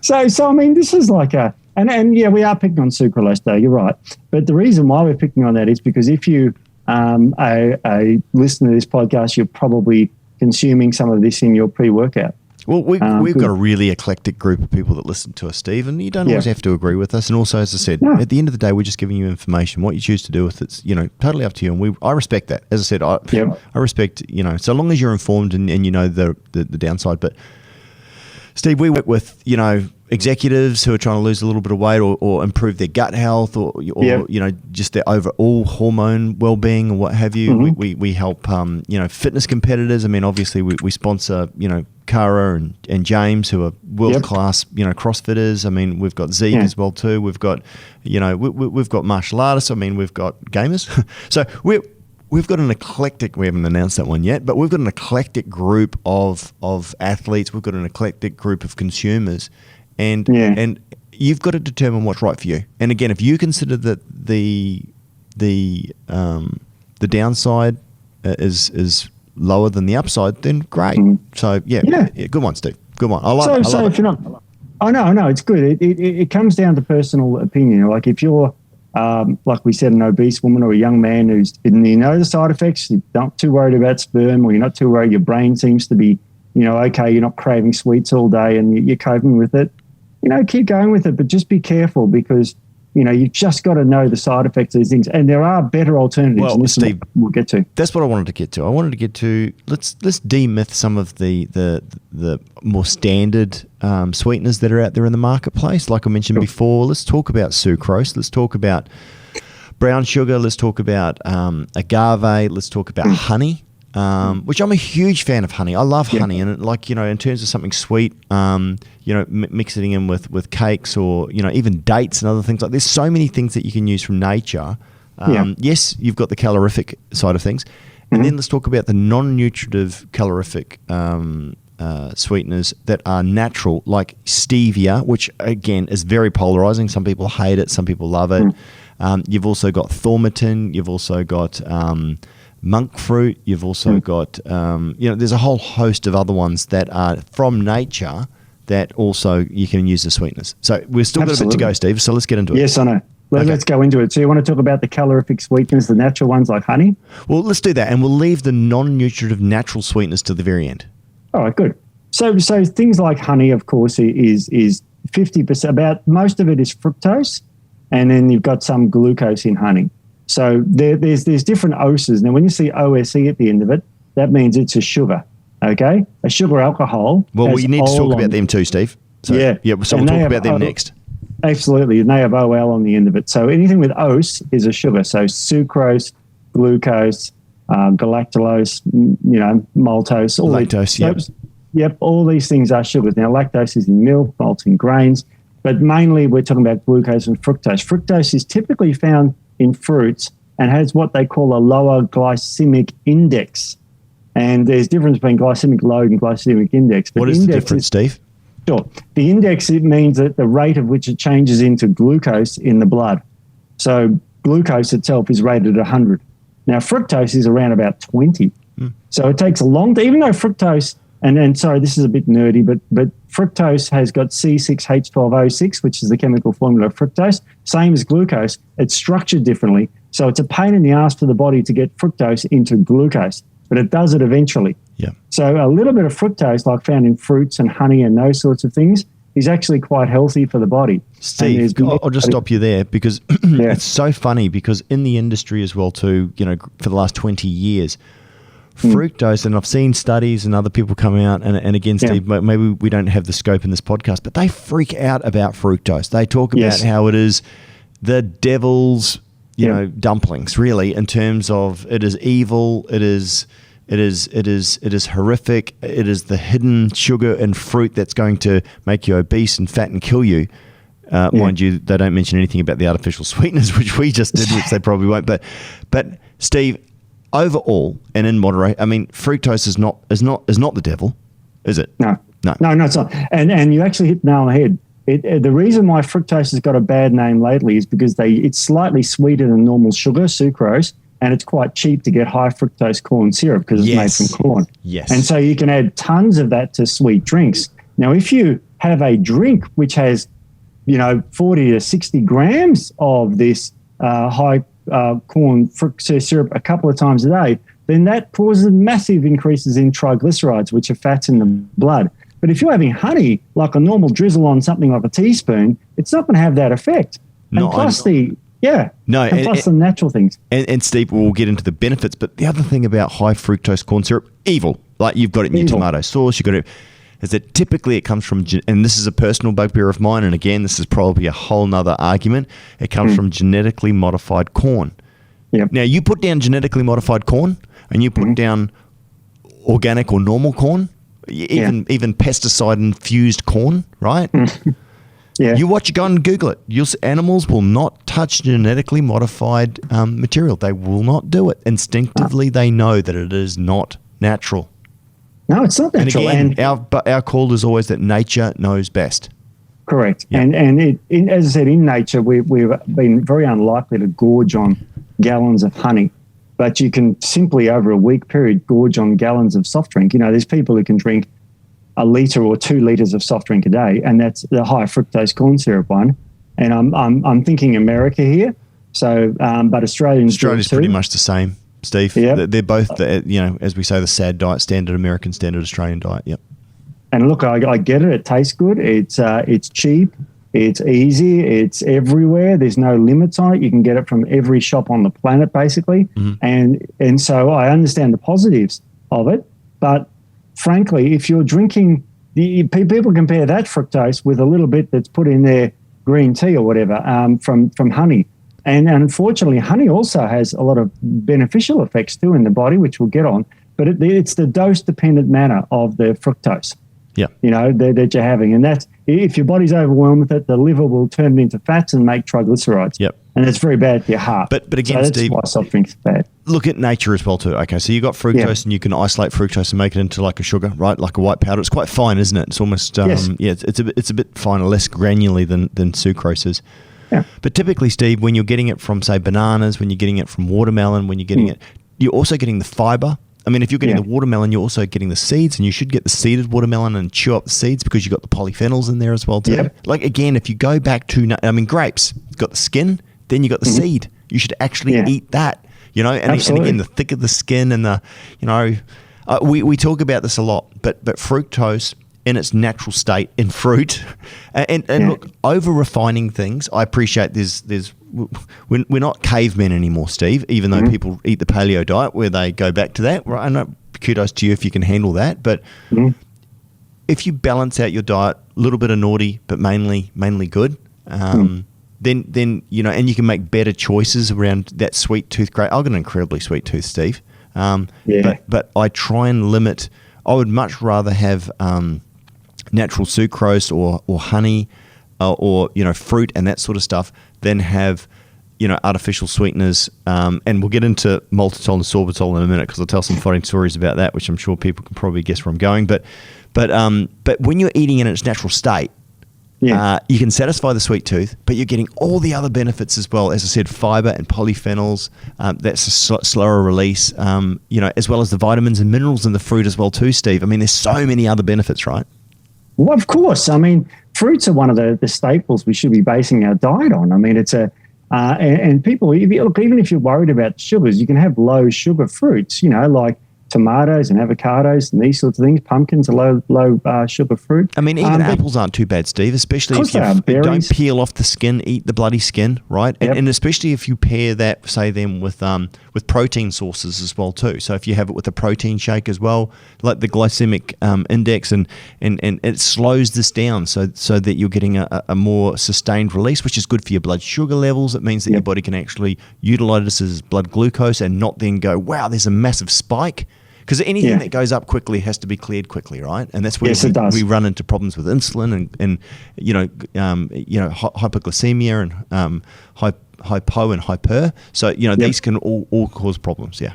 So I mean, this is like And yeah, we are picking on sucralose, though. You're right. But the reason why we're picking on that is because if you a listener to this podcast, you're probably consuming some of this in your pre-workout. Well, we've got a really eclectic group of people that listen to us, Steve, and you don't always have to agree with us. And also, as I said, at the end of the day, we're just giving you information. What you choose to do with it's, totally up to you. And I respect that. As I said, I respect, so long as you're informed and you know the downside. But Steve, we work with, executives who are trying to lose a little bit of weight or improve their gut health or just their overall hormone well-being or what have you. Mm-hmm. We help, fitness competitors. I mean, obviously we sponsor, Cara and James, who are world-class, CrossFitters. I mean, we've got Zeke as well too. We've got, we've got martial artists. I mean, we've got gamers. So we've got an eclectic, we haven't announced that one yet, but we've got an eclectic group of athletes. We've got an eclectic group of consumers. And you've got to determine what's right for you. And again, if you consider that the the downside is lower than the upside, then great. So yeah, good one, Steve. Good one. I love it. So if you're not, I know it's good. It comes down to personal opinion. Like if you're, like we said, an obese woman or a young man the side effects, you're not too worried about sperm, or you're not too worried, your brain seems to be, okay, you're not craving sweets all day and you're coping with it, keep going with it, but just be careful because, you've just got to know the side effects of these things. And there are better alternatives. Well, and this Steve, we'll get to. That's what I wanted to get to. I wanted to get to, let's demyth some of the more standard sweeteners that are out there in the marketplace. Like I mentioned before, let's talk about sucrose. Let's talk about brown sugar. Let's talk about agave. Let's talk about honey, which I'm a huge fan of honey. I love honey. And in terms of something sweet, mixing in with cakes or, even dates and other things. Like there's so many things that you can use from nature. Yes, you've got the calorific side of things. And then let's talk about the non-nutritive calorific sweeteners that are natural, like stevia, which again is very polarizing. Some people hate it, some people love it. You've also got Thaumatin, you've also got monk fruit, you've also got, there's a whole host of other ones that are from nature that also you can use as sweeteners. So we've still got a bit to go, Steve, so let's get into it. Yes, I know. Let's go into it. So you want to talk about the calorific sweeteners, the natural ones like honey? Well, let's do that, and we'll leave the non-nutritive natural sweeteners to the very end. All right, good. So things like honey, of course, is 50%. About most of it is fructose, and then you've got some glucose in honey. So there's different OSes. Now, when you see OSE at the end of it, that means it's a sugar. Okay, a sugar alcohol. Well, we need to talk about them too, Steve. So, so we'll talk about them next. Absolutely, and they have OL on the end of it. So anything with OS is a sugar. So sucrose, glucose, galactose, maltose, all lactose. All these things are sugars. Now, lactose is in milk, malts in grains, but mainly we're talking about glucose and fructose. Fructose is typically found in fruits and has what they call a lower glycemic index. And there's difference between glycemic load and glycemic index. But what is the difference, Steve? Sure. The index, it means that the rate at which it changes into glucose in the blood. So glucose itself is rated at 100. Now, fructose is around about 20. So it takes a long time, even though fructose, and sorry, this is a bit nerdy, but fructose has got C6H12O6, which is the chemical formula of fructose, same as glucose. It's structured differently. So it's a pain in the ass for the body to get fructose into glucose, but it does it eventually. Yeah. So a little bit of fructose, like found in fruits and honey and those sorts of things, is actually quite healthy for the body. Steve, I'll just stop you there because it's so funny because in the industry as well too, for the last 20 years, fructose, and I've seen studies and other people come out, and again, Steve, maybe we don't have the scope in this podcast, but they freak out about fructose. They talk about how it is the devil's, dumplings, really, in terms of it is evil, it is horrific, it is the hidden sugar and fruit that's going to make you obese and fat and kill you. Mind you, they don't mention anything about the artificial sweeteners, which we just did, which they probably won't. But Steve, overall and in moderation, I mean, fructose is not the devil, is it? No, it's not. And you actually hit the nail on the head. The reason why fructose has got a bad name lately is because it's slightly sweeter than normal sugar, sucrose, and it's quite cheap to get high fructose corn syrup because it's made from corn. Yes. And so you can add tons of that to sweet drinks. Now, if you have a drink which has, 40 to 60 grams of this high corn fructose syrup a couple of times a day, then that causes massive increases in triglycerides, which are fats in the blood. But if you're having honey, like a normal drizzle on something like a teaspoon, it's not going to have that effect. And plus the natural things. And Steve, we'll get into the benefits, but the other thing about high fructose corn syrup, evil, like you've got it in your tomato sauce, you've got it, is that typically it comes from, and this is a personal bugbear of mine, and again, this is probably a whole nother argument, it comes from genetically modified corn. Yep. Now, you put down genetically modified corn, and you put down organic or normal corn, even pesticide-infused corn, right? Yeah. You go and Google it. Animals will not touch genetically modified material. They will not do it. Instinctively, they know that it is not natural. No, it's not natural. And again, our call is always that nature knows best. Correct. Yep. And as I said, in nature, we've been very unlikely to gorge on gallons of honey. but you can simply over a week period gorge on gallons of soft drink. There's people who can drink a litre or 2 litres of soft drink a day, and that's the high fructose corn syrup one. And I'm thinking America here. So, but Australia's pretty much the same, Steve. Yep. They're both, as we say, the SAD diet, standard American, standard Australian diet. Yep. And look, I get it. It tastes good. It's cheap. It's easy. It's everywhere. There's no limits on it. You can get it from every shop on the planet, basically. Mm-hmm. And so I understand the positives of it, but frankly, if you're drinking, people compare that fructose with a little bit that's put in their green tea or whatever from honey. And unfortunately, honey also has a lot of beneficial effects too in the body, which we'll get on. But it's the dose-dependent manner of the fructose, that you're having. And that's, if your body's overwhelmed with it, the liver will turn it into fats and make triglycerides. Yep. And it's very bad for your heart. But again, so that's Steve, why soft drinks are bad. Look at nature as well too. Okay, so you got fructose and you can isolate fructose and make it into like a sugar, right? Like a white powder. It's quite fine, isn't it? It's almost yes. It's a bit finer, less granularly than sucrose is. Yeah. But typically, Steve, when you're getting it from, say, bananas, when you're getting it from watermelon, when you're getting it, you're also getting the fiber. I mean, if you're getting the watermelon, you're also getting the seeds, and you should get the seeded watermelon and chew up the seeds because you've got the polyphenols in there as well too. Yep. Like, again, if you go back to, grapes, you've got the skin, then you got the seed. You should actually eat that, and again, the thicker the skin and the, we talk about this a lot, but fructose in its natural state in fruit, and look, over refining things. I appreciate we're not cavemen anymore, Steve. Even though people eat the paleo diet, where they go back to that. Right? I know, kudos to you if you can handle that. But if you balance out your diet, a little bit of naughty, but mainly good. Then and you can make better choices around that sweet tooth. Great, I've got an incredibly sweet tooth, Steve. But I try and limit. I would much rather have natural sucrose or honey or fruit and that sort of stuff than have artificial sweeteners. And we'll get into maltitol and sorbitol in a minute because I'll tell some funny stories about that, which I'm sure people can probably guess where I'm going. But when you're eating in its natural state, you can satisfy the sweet tooth, but you're getting all the other benefits as well. As I said, fiber and polyphenols, that's a slower release, as well as the vitamins and minerals in the fruit as well too, Steve. I mean, there's so many other benefits, right? Well, of course. I mean, fruits are one of the staples we should be basing our diet on. I mean, it's and people, even if you're worried about sugars, you can have low sugar fruits, like tomatoes and avocados and these sorts of things. Pumpkins are low sugar fruit. I mean, even apples aren't too bad, Steve, especially if you don't peel off the skin, eat the bloody skin, right? Yep. And especially if you pair that, say, them with protein sources as well too. So if you have it with a protein shake as well, like the glycemic index, and it slows this down so that you're getting a more sustained release, which is good for your blood sugar levels. It means that your body can actually utilize this as blood glucose and not then go, wow, there's a massive spike. Because anything that goes up quickly has to be cleared quickly, right? And that's where we run into problems with insulin and hypoglycemia and hypo and hyper. So these can all cause problems. Yeah,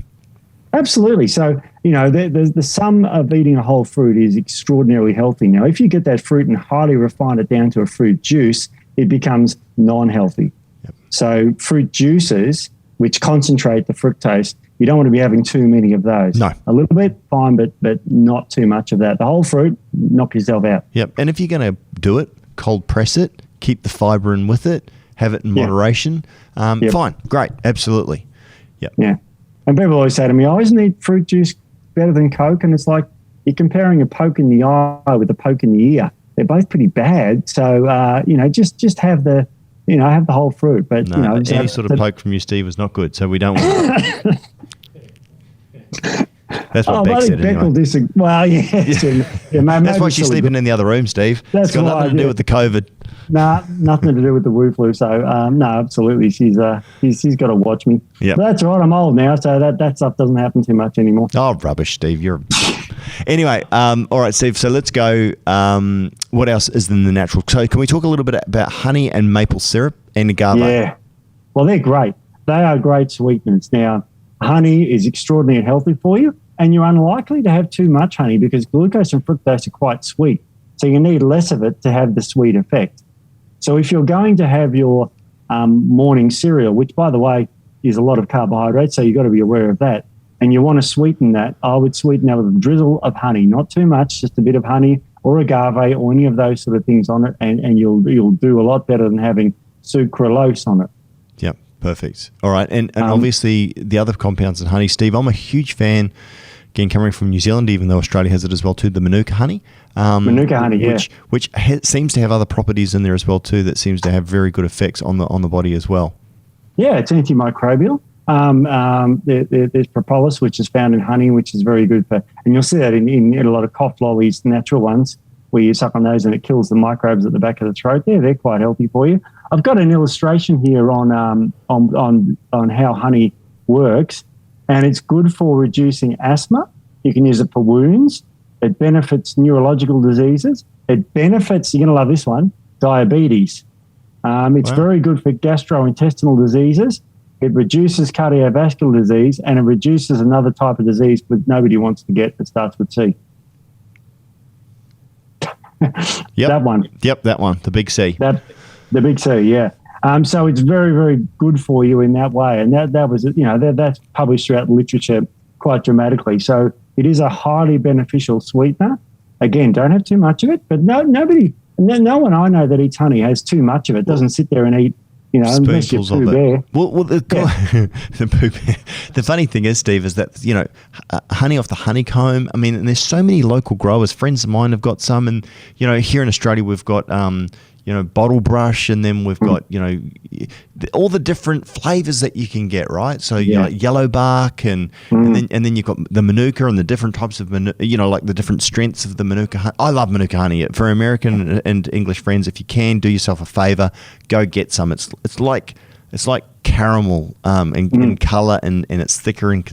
absolutely. So the sum of eating a whole fruit is extraordinarily healthy. Now, if you get that fruit and highly refine it down to a fruit juice, it becomes non-healthy. Yep. So fruit juices, which concentrate the fructose, you don't want to be having too many of those. No. A little bit, fine, but not too much of that. The whole fruit, knock yourself out. Yep. And if you're going to do it, cold press it, keep the fiber in with it, have it in moderation. Fine. Great. Absolutely. Yep. Yeah. And people always say to me, isn't fruit juice better than Coke? And it's like you're comparing a poke in the eye with a poke in the ear. They're both pretty bad. So, just have the have the whole fruit. But any sort of poke from you, Steve, is not good. So we don't want That's what Beck said anyway. Well, yes. That's why she's sleeping in the other room, Steve. It's got nothing to do with the COVID. Nah, nothing to do with the Wu flu. So, no, absolutely. She's got to watch me. Yeah, that's right. I'm old now, so that stuff doesn't happen too much anymore. Oh, rubbish, Steve. You're... Anyway, all right, Steve, so let's go. What else is in the natural? So can we talk a little bit about honey and maple syrup and agave? Yeah. Well, they're great. They are great sweeteners. Now, honey is extraordinarily healthy for you, and you're unlikely to have too much honey because glucose and fructose are quite sweet. So you need less of it to have the sweet effect. So if you're going to have your morning cereal, which, by the way, is a lot of carbohydrates, so you've got to be aware of that. And you want to sweeten that. I would sweeten that with a drizzle of honey, not too much, just a bit of honey or agave or any of those sort of things on it, and you'll do a lot better than having sucralose on it. Yep, perfect. All right, and obviously the other compounds in honey, Steve, I'm a huge fan, again, coming from New Zealand, even though Australia has it as well too, the Manuka honey. Manuka honey, yeah. Which seems to have other properties in there as well too that seems to have very good effects on the body as well. Yeah, it's antimicrobial. There's propolis, which is found in honey, which is very good for, and you'll see that in a lot of cough lollies, natural ones, where you suck on those and it kills the microbes at the back of the throat. They're quite healthy for you. I've got an illustration here on how honey works, and it's good for reducing asthma. You can use it for wounds. It benefits neurological diseases. It benefits, you're going to love this one, diabetes. It's very good for gastrointestinal diseases. It reduces cardiovascular disease, and it reduces another type of disease that nobody wants to get that starts with C. Yep. That one. Yep, that one, the big C. The big C, yeah. So it's very, very good for you in that way. And that was, that's published throughout the literature quite dramatically. So it is a highly beneficial sweetener. Again, don't have too much of it, but no one I know that eats honey has too much of it. Doesn't sit there and eat, spoonfuls of it. Well, the Pooh Bear. The funny thing is, Steve, is that, honey off the honeycomb. I mean, and there's so many local growers. Friends of mine have got some, and, here in Australia we've got, bottle brush, and then we've got, all the different flavors that you can get, right? So, yellow bark, and then you've got the Manuka and the different types of, like the different strengths of the Manuka honey. I love Manuka honey. For American and English friends, if you can, do yourself a favor, go get some. It's like caramel in color, and it's thicker and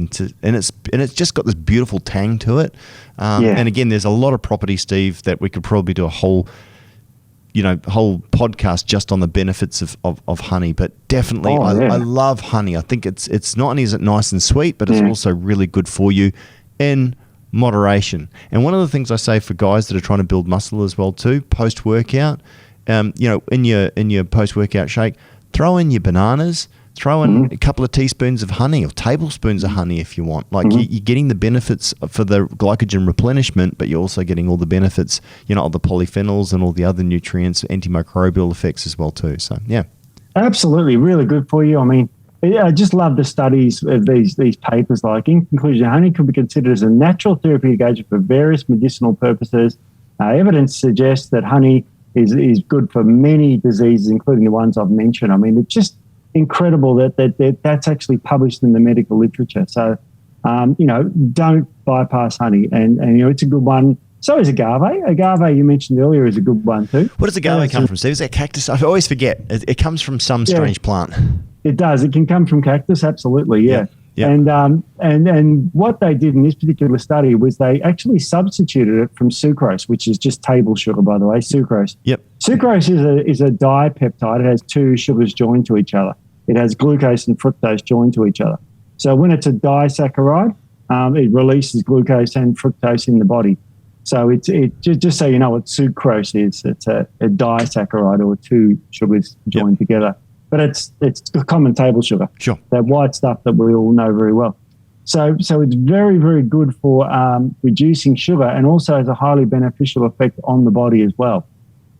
it's just got this beautiful tang to it. And again, there's a lot of properties, Steve, that we could probably do a whole podcast just on the benefits of honey. But definitely, I love honey. I think it's not only is it nice and sweet, but it's also really good for you in moderation. And one of the things I say for guys that are trying to build muscle as well too, post workout, in your post workout shake, throw in your bananas. Throw in a couple of teaspoons of honey or tablespoons of honey if you want. Like you're getting the benefits for the glycogen replenishment, but you're also getting all the benefits, of the polyphenols and all the other nutrients, antimicrobial effects as well too. So, yeah. Absolutely. Really good for you. I mean, I just love the studies of these papers. Like, in conclusion, honey could be considered as a natural therapeutic agent for various medicinal purposes. Evidence suggests that honey is good for many diseases, including the ones I've mentioned. I mean, it's just incredible that's actually published in the medical literature. So, don't bypass honey, and it's a good one. So is agave. Agave, you mentioned earlier, is a good one too. What does agave come from, Steve? Is that cactus? I always forget. It comes from some strange plant. It does. It can come from cactus, absolutely, yeah. Yeah. And what they did in this particular study was they actually substituted it from sucrose, which is just table sugar, by the way, sucrose. Yep. Sucrose is a dipeptide. It has two sugars joined to each other. It has glucose and fructose joined to each other. So when it's a disaccharide, it releases glucose and fructose in the body. So it just so you know what sucrose is. It's a disaccharide, or two sugars joined together. But it's a common table sugar. Sure. That white stuff that we all know very well. So it's very, very good for reducing sugar, and also has a highly beneficial effect on the body as well.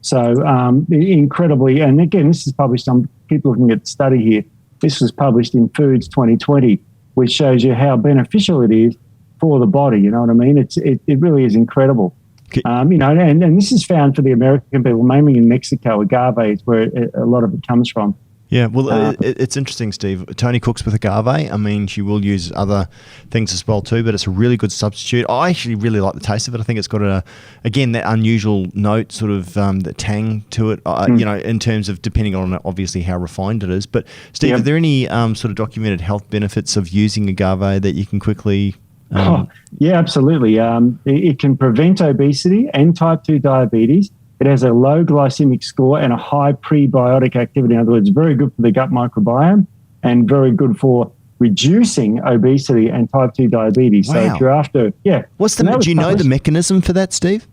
So incredibly, and again, this is published on, people looking at the study here, this was published in Foods 2020, which shows you how beneficial it is for the body. You know what I mean? It really is incredible. Okay. And this is found for the American people, mainly in Mexico. Agave is where a lot of it comes from. Yeah, well, it's interesting, Steve. Tony cooks with agave. I mean, she will use other things as well too, but it's a really good substitute. I actually really like the taste of it. I think it's got that unusual note, sort of the tang to it, in terms of, depending on obviously how refined it is. But Steve, are there any sort of documented health benefits of using agave that you can quickly... Yeah, absolutely. It can prevent obesity and type 2 diabetes. It has a low glycemic score and a high prebiotic activity. In other words, very good for the gut microbiome and very good for reducing obesity and type 2 diabetes. Wow. So if you're after, do you know the mechanism for that, Steve?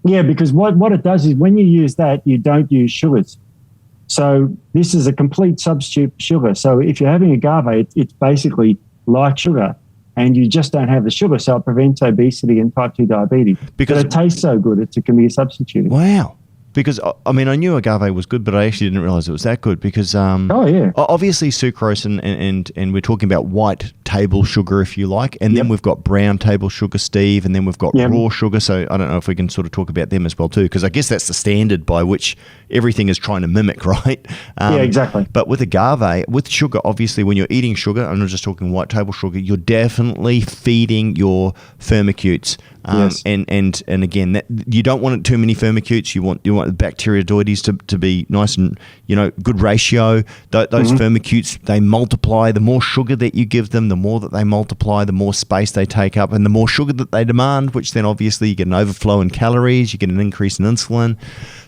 Yeah, because what it does is when you use that, you don't use sugars. So this is a complete substitute for sugar. So if you're having agave, it's basically like sugar, and you just don't have the sugar, so it prevents obesity and type 2 diabetes. Because it tastes so good, it can be a substitute. Wow. Because, I mean, I knew agave was good, but I actually didn't realize it was that good because obviously sucrose and we're talking about white table sugar, if you like, and then we've got brown table sugar, Steve, and then we've got raw sugar. So I don't know if we can sort of talk about them as well too, because I guess that's the standard by which everything is trying to mimic, right? Yeah, exactly. But with agave, with sugar, obviously when you're eating sugar, I'm not just talking white table sugar, you're definitely feeding your firmicutes. And again, that you don't want too many firmicutes. You want the bacteroides to be nice and good ratio. Those firmicutes, they multiply. The more sugar that you give them, the more that they multiply, the more space they take up, and the more sugar that they demand. Which then obviously you get an overflow in calories, you get an increase in insulin.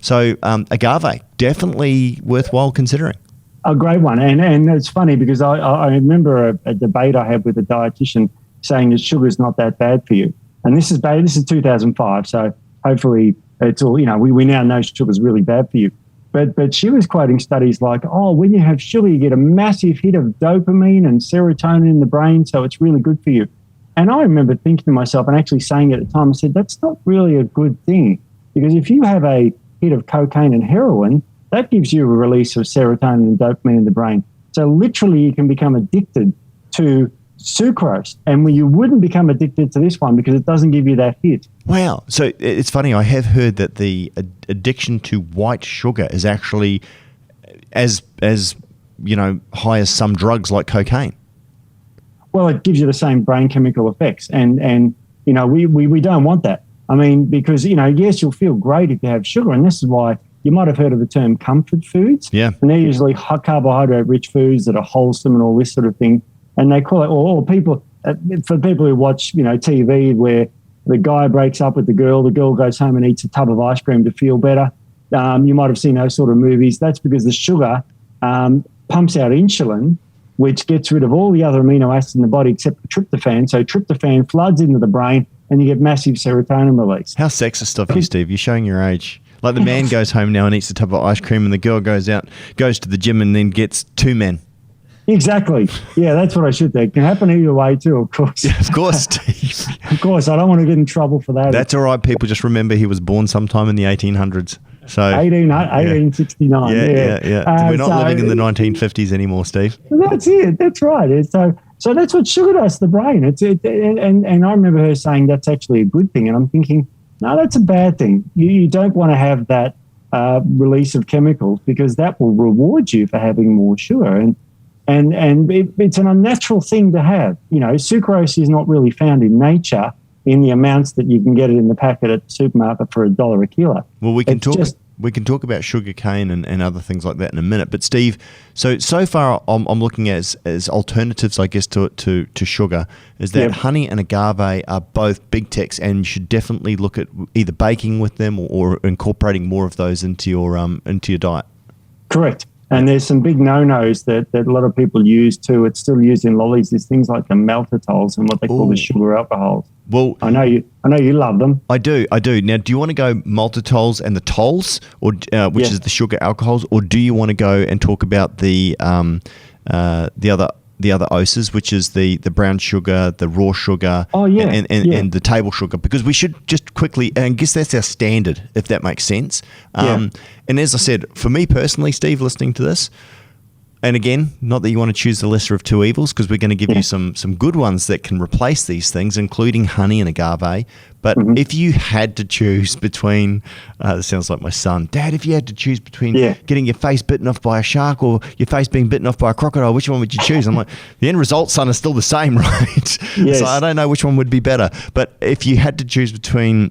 So agave, definitely worthwhile considering. A great one, and it's funny because I remember a debate I had with a dietitian saying that sugar is not that bad for you. And this is 2005, so hopefully it's all, we now know sugar is really bad for you. But she was quoting studies like, when you have sugar, you get a massive hit of dopamine and serotonin in the brain, so it's really good for you. And I remember thinking to myself, and actually saying at the time, I said, that's not really a good thing, because if you have a hit of cocaine and heroin, that gives you a release of serotonin and dopamine in the brain. So literally you can become addicted to sucrose, and you wouldn't become addicted to this one because it doesn't give you that hit. Wow. So it's funny, I have heard that the addiction to white sugar is actually as high as some drugs like cocaine. Well, it gives you the same brain chemical effects, and we don't want that. I mean, because yes, you'll feel great if you have sugar, and this is why you might have heard of the term comfort foods. Yeah. And they're usually carbohydrate rich foods that are wholesome and all this sort of thing. And they call it, or people, for people who watch, TV, where the guy breaks up with the girl goes home and eats a tub of ice cream to feel better. You might have seen those sort of movies. That's because the sugar pumps out insulin, which gets rid of all the other amino acids in the body except for tryptophan. So tryptophan floods into the brain and you get massive serotonin release. How sexist of you, Steve. You're showing your age. Like the man goes home now and eats a tub of ice cream, and the girl goes to the gym and then gets two men. Exactly. Yeah, that's what I should think. It can happen either way too, of course. Yeah, of course, Steve. Of course. I don't want to get in trouble for that. That's all right, people. Just remember he was born sometime in the 1800s. So 1869. Yeah. We're not living in the 1950s anymore, Steve. That's it. That's right. So that's what sugar does to the brain. And I remember her saying that's actually a good thing. And I'm thinking, no, that's a bad thing. You don't want to have that release of chemicals, because that will reward you for having more sugar. And it's an unnatural thing to have. Sucrose is not really found in nature in the amounts that you can get it in the packet at the supermarket for $1 a kilo. Well, we can talk about sugar cane and other things like that in a minute. But Steve, so far I'm looking at as alternatives, I guess, to sugar, is that honey and agave are both big ticks, and you should definitely look at either baking with them or incorporating more of those into your diet. Correct. And there's some big no-nos that a lot of people use too. It's still used in lollies. There's things like the maltitol and what they call the sugar alcohols. Well, I know you love them. I do. Now, do you want to go maltitols and the tols, or which is the sugar alcohols, or do you want to go and talk about the other oses, which is the brown sugar, the raw sugar, and the table sugar? Because we should just quickly, and I guess that's our standard, if that makes sense. And as I said, for me personally, Steve, listening to this, and again, not that you want to choose the lesser of two evils, because we're going to give you some good ones that can replace these things, including honey and agave. But if you had to choose between, this sounds like my son, Dad, if you had to choose between getting your face bitten off by a shark or your face being bitten off by a crocodile, which one would you choose? I'm like, the end result, son, is still the same, right? Yes. So I don't know which one would be better. But if you had to choose between,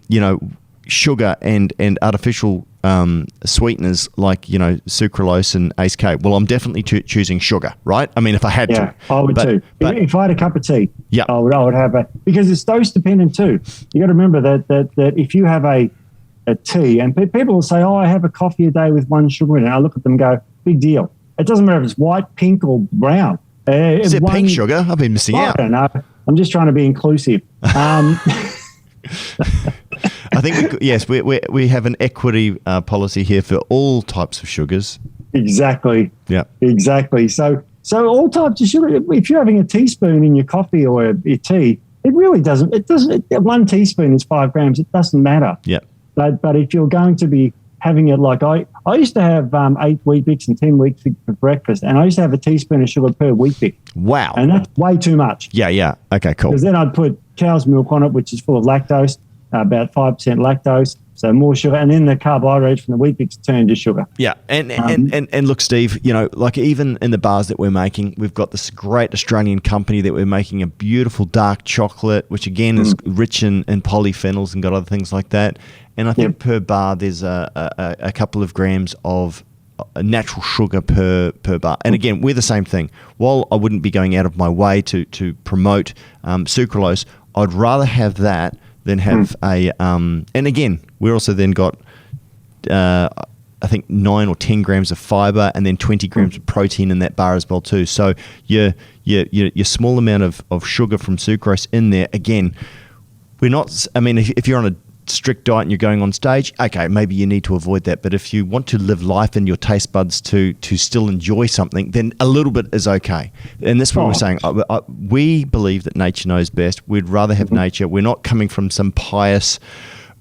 sugar and artificial sweeteners like sucralose and ACE-K, well, I'm definitely choosing sugar, right? I mean, if I had to, I would too. But if I had a cup of tea, I would have a, because it's dose dependent too. You got to remember that if you have a tea, and people will say, I have a coffee a day with one sugar in it. I look at them and go, big deal. It doesn't matter if it's white, pink, or brown. Is it pink sugar? I've been missing out. I don't know. I'm just trying to be inclusive. I think we have an equity policy here for all types of sugars. Exactly. Yeah. Exactly. So all types of sugar. If you're having a teaspoon in your coffee or your tea, it really doesn't. It doesn't. 1 teaspoon is 5 grams. It doesn't matter. Yeah. But if you're going to be having it, like I used to have 8 Wheat Bix and 10 Wheat Bix for breakfast, and I used to have a teaspoon of sugar per Wheat Bix. Wow. And that's way too much. Yeah. Okay, cool. Because then I'd put cow's milk on it, which is full of lactose, about 5% lactose, so more sugar, and then the carbohydrates from the Wheat Bix turn to sugar. Yeah, and look, Steve, like even in the bars that we're making, we've got this great Australian company that we're making a beautiful dark chocolate, which again is rich in polyphenols and got other things like that. And I think per bar there's a couple of grams of natural sugar per bar. And again, we're the same thing. While I wouldn't be going out of my way to promote sucralose, I'd rather have that than have and again, we're also then got I think 9 or 10 grams of fiber and then 20 grams of protein in that bar as well too. So your small amount of sugar from sucrose in there, again, we're not, I mean, if you're on a strict diet and you're going on stage, okay, maybe you need to avoid that. But if you want to live life in your taste buds to still enjoy something, then a little bit is okay. And that's what we're saying. We believe that nature knows best. We'd rather have nature. We're not coming from some pious,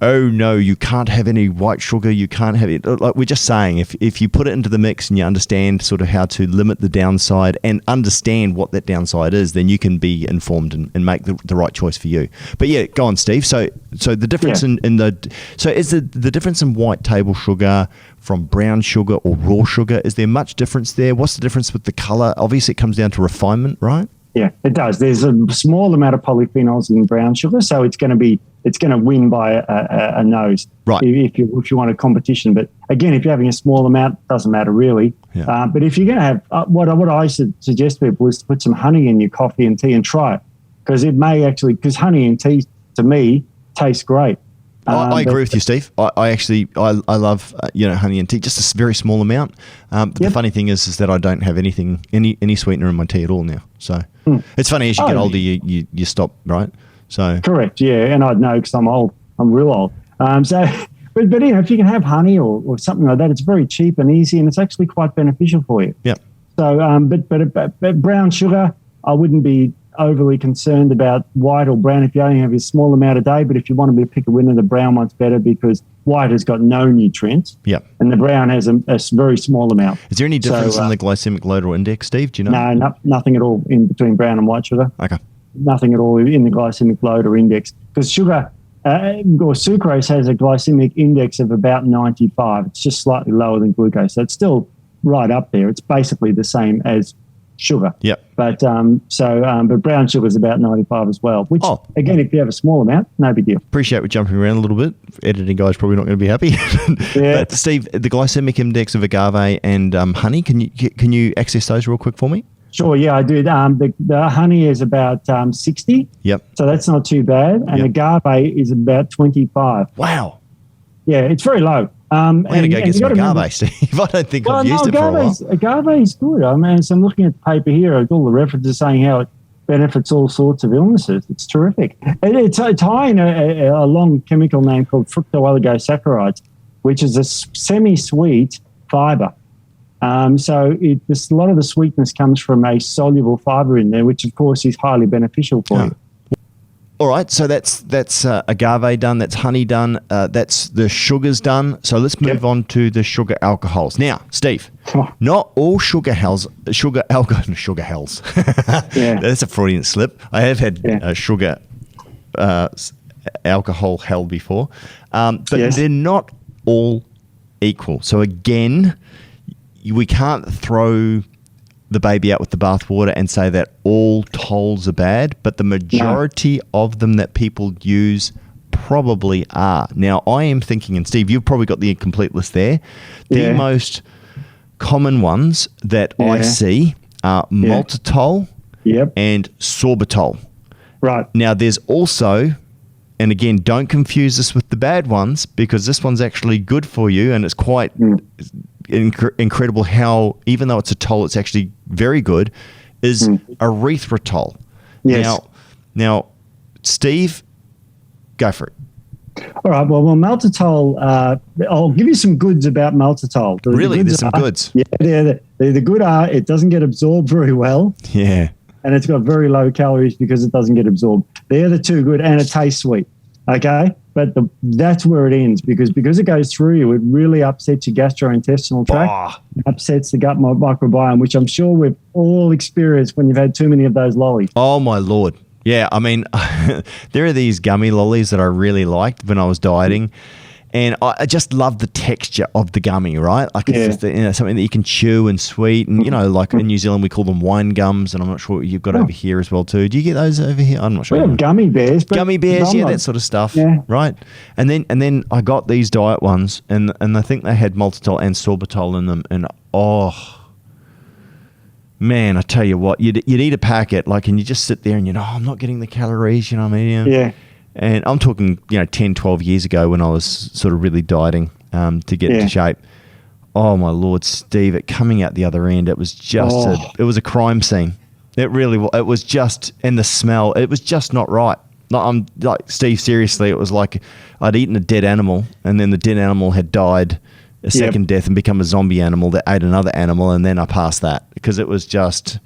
oh no, you can't have any white sugar, you can't have it. Like we're just saying, if you put it into the mix and you understand sort of how to limit the downside and understand what that downside is, then you can be informed and make the right choice for you. But yeah, go on, Steve. So the difference is the difference in white table sugar from brown sugar or raw sugar, is there much difference there? What's the difference with the color? Obviously it comes down to refinement, right? Yeah, it does. There's a small amount of polyphenols in brown sugar, so it's going to win by a nose, right? If you want a competition. But again, if you're having a small amount, it doesn't matter really. Yeah. But if you're going to have what I suggest to people is to put some honey in your coffee and tea and try it, because it may actually, because honey and tea to me tastes great. I agree with you, Steve. I love honey and tea, just a very small amount. But the funny thing is that I don't have any sweetener in my tea at all now. So it's funny, as you get older, you stop, right? So correct, yeah. And I'd know because I'm old. I'm real old. But if you can have honey or something like that, it's very cheap and easy, and it's actually quite beneficial for you. Yeah. So, but brown sugar, I wouldn't be overly concerned about white or brown if you only have a small amount a day. But if you want to pick a winner, the brown one's better because white has got no nutrients. Yeah. And the brown has a very small amount. Is there any difference in the glycemic load or index, Steve? Do you know? No, nothing at all in between brown and white sugar. Okay. Nothing at all in the glycemic load or index, because sugar or sucrose has a glycemic index of about 95. It's just slightly lower than glucose. So it's still right up there. It's basically the same as sugar. Yep. But brown sugar is about 95 as well, which again, if you have a small amount, no big deal. Appreciate we jumping around a little bit. Editing guys probably not going to be happy. Yeah. But Steve, the glycemic index of agave and honey, can you access those real quick for me? Sure, yeah, I do. The honey is about 60. Yep. So that's not too bad. And agave is about 25. Wow. Yeah, it's very low. I'm going to go get some agave, Steve. I don't think I've used it for a while. Agave is good. I mean, so I'm looking at the paper here, all the references saying how it benefits all sorts of illnesses. It's terrific. It's high in a long chemical name called fructooligosaccharides, which is a semi-sweet fiber. So a lot of the sweetness comes from a soluble fiber in there, which of course is highly beneficial for you. All right, so that's agave done, that's honey done, that's the sugars done. So let's move on to the sugar alcohols. Now, Steve, not all sugar hells. Yeah. That's a Freudian slip. I have had sugar alcohol hell before, but they're not all equal. So again, we can't throw the baby out with the bathwater and say that all tols are bad, but the majority of them that people use probably are. Now, I am thinking, and Steve, you've probably got the complete list there. The most common ones that I see are maltitol and sorbitol. Right. Now, there's also, and again, don't confuse this with the bad ones, because this one's actually good for you, and it's quite incredible how, even though it's a toll, it's actually very good, is erythritol. Yes. Now, Steve, go for it. All right. Well, maltitol. I'll give you some goods about maltitol. Really, there's some goods. Yeah, the good are it doesn't get absorbed very well. Yeah. And it's got very low calories because it doesn't get absorbed. They're the two good, and it tastes sweet. Okay, but that's where it ends because it goes through you. It really upsets your gastrointestinal tract, upsets the gut microbiome, which I'm sure we've all experienced when you've had too many of those lollies. Oh my Lord. Yeah, I mean, there are these gummy lollies that I really liked when I was dieting, and I just love the texture of the gummy, right? Like it's just something that you can chew and sweet, and like in New Zealand we call them wine gums, and I'm not sure what you've got over here as well too. Do you get those over here? I'm not sure. We have gummy bears. Gummy bears, yeah, that sort of stuff, right? And then I got these diet ones, and I think they had maltitol and sorbitol in them, and man, I tell you what, you'd eat a packet, and you just sit there and I'm not getting the calories, what I mean? Yeah. And I'm talking, 10, 12 years ago when I was sort of really dieting to get into shape. Oh my Lord, Steve, it coming out the other end, it was just, it was a crime scene. It really was. It was just, and the smell, it was just not right. I'm like, Steve, seriously, it was like I'd eaten a dead animal and then the dead animal had died a second death and become a zombie animal that ate another animal, and then I passed that because it was just...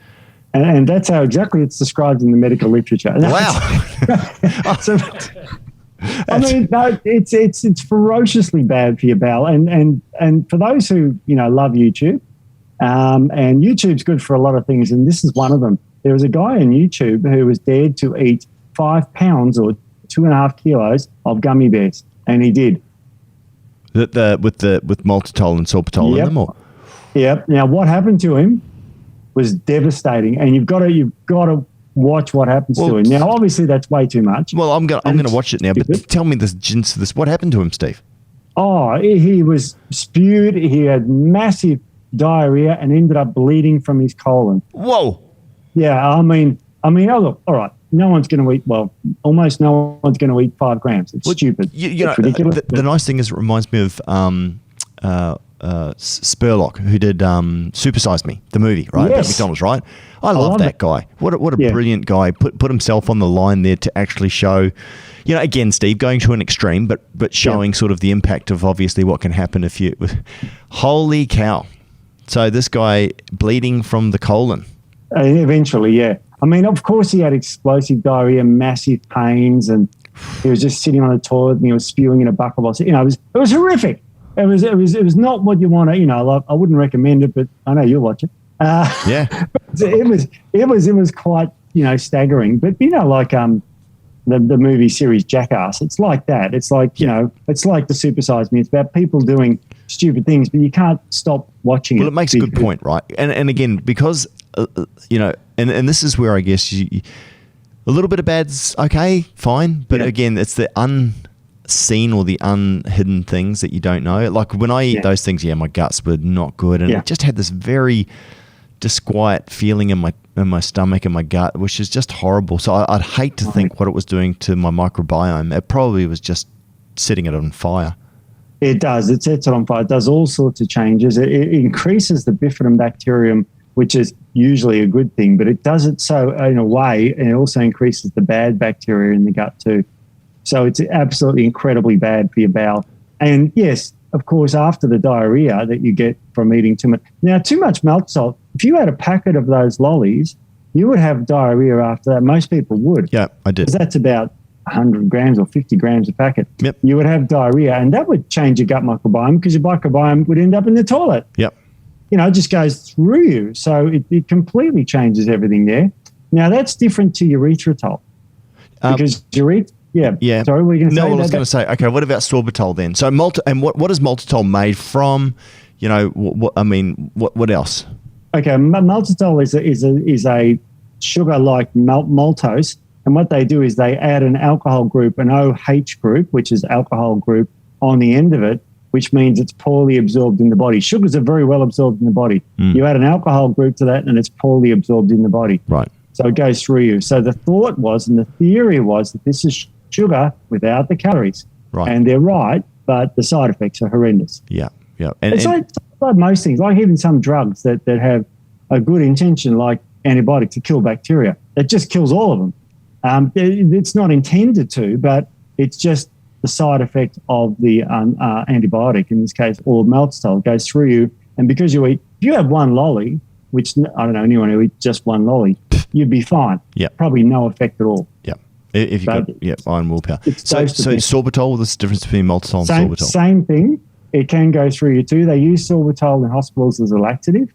And that's how exactly it's described in the medical literature. Wow. I mean, no, it's ferociously bad for your bowel. And for those who, love YouTube, and YouTube's good for a lot of things, and this is one of them. There was a guy on YouTube who was dared to eat 5 pounds or 2.5 kilos of gummy bears, and he did. With maltitol and sorbitol in them, or? Yep. Now, what happened to him was devastating, and you've got to watch what happens to him. Now, obviously, that's way too much. Well, I'm gonna watch it now. But tell me this. What happened to him, Steve? Oh, he was spewed. He had massive diarrhea and ended up bleeding from his colon. Whoa. Yeah, I mean, look, all right. No one's going to eat. Well, almost no one's going to eat 5 grams. It's stupid. It's ridiculous. The nice thing is, it reminds me of Spurlock, who did Supersize Me, the movie, right? Yes. At McDonald's, right? I love that guy. What a brilliant guy. Put himself on the line there to actually show, again, Steve, going to an extreme, but showing sort of the impact of obviously what can happen if you. Holy cow! So this guy bleeding from the colon. Eventually, yeah. I mean, of course, he had explosive diarrhea, massive pains, and he was just sitting on the toilet and he was spewing in a bucket of, it was horrific. It was not what you want to, I wouldn't recommend it, but I know you'll watch it. Yeah. It was quite, staggering. But, like the movie series Jackass, it's like that. It's like, it's like the Supersize Me. It's about people doing stupid things, but you can't stop watching it. Well, it makes a good point, right? And again, because, and this is where I guess a little bit of bad's okay, fine. But again, it's the unseen or the unhidden things that you don't know. Like when I eat those things, my guts were not good. And it just had this very disquiet feeling in my stomach and my gut, which is just horrible. So I'd hate to think what it was doing to my microbiome. It probably was just setting it on fire. It does. It sets it on fire. It does all sorts of changes. It increases the bifidobacterium, which is usually a good thing, but it does it so in a way, and it also increases the bad bacteria in the gut too. So it's absolutely incredibly bad for your bowel. And yes, of course, after the diarrhea that you get from eating too much. Now, too much maltitol, if you had a packet of those lollies, you would have diarrhea after that. Most people would. Yeah, I did. Because that's about 100 grams or 50 grams a packet. Yep. You would have diarrhea, and that would change your gut microbiome because your microbiome would end up in the toilet. Yep. It just goes through you. So it completely changes everything there. Now, that's different to erythritol. Because yeah. Sorry, what were you going to say? No, I was going to say, okay, what about sorbitol then? So what is maltitol made from? What else? Okay, maltitol is a sugar like maltose, and what they do is they add an alcohol group, an OH group, which is alcohol group, on the end of it, which means it's poorly absorbed in the body. Sugars are very well absorbed in the body. You add an alcohol group to that, and it's poorly absorbed in the body. Right. So it goes through you. So the thought was, and the theory was, that this is sugar without the calories. Right. And they're right, but the side effects are horrendous. Yeah. And it's like most things, like even some drugs that have a good intention, like antibiotics to kill bacteria. It just kills all of them. It's not intended to, but it's just the the side effect of the antibiotic, in this case, or maltitol, goes through you. And because if you have one lolly, which I don't know anyone who eats just one lolly, you'd be fine. Yeah. Probably no effect at all. Yeah. If you've got iron willpower. So sorbitol, what's the difference between maltitol and sorbitol? Same thing. It can go through you too. They use sorbitol in hospitals as a laxative.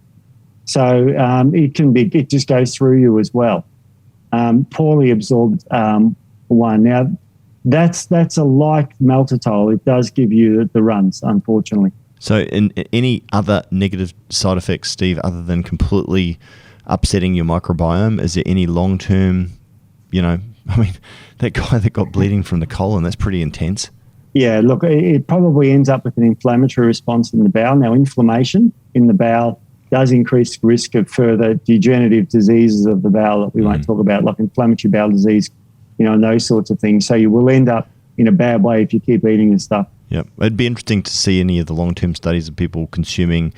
So it just goes through you as well. Poorly absorbed one. Now, that's a like maltitol. It does give you the runs, unfortunately. So in any other negative side effects, Steve, other than completely upsetting your microbiome, is there any long-term, that guy that got bleeding from the colon, that's pretty intense. Yeah, look, it probably ends up with an inflammatory response in the bowel. Now, inflammation in the bowel does increase risk of further degenerative diseases of the bowel that we won't talk about, like inflammatory bowel disease, and those sorts of things. So you will end up in a bad way if you keep eating this stuff. Yeah, it'd be interesting to see any of the long-term studies of people consuming,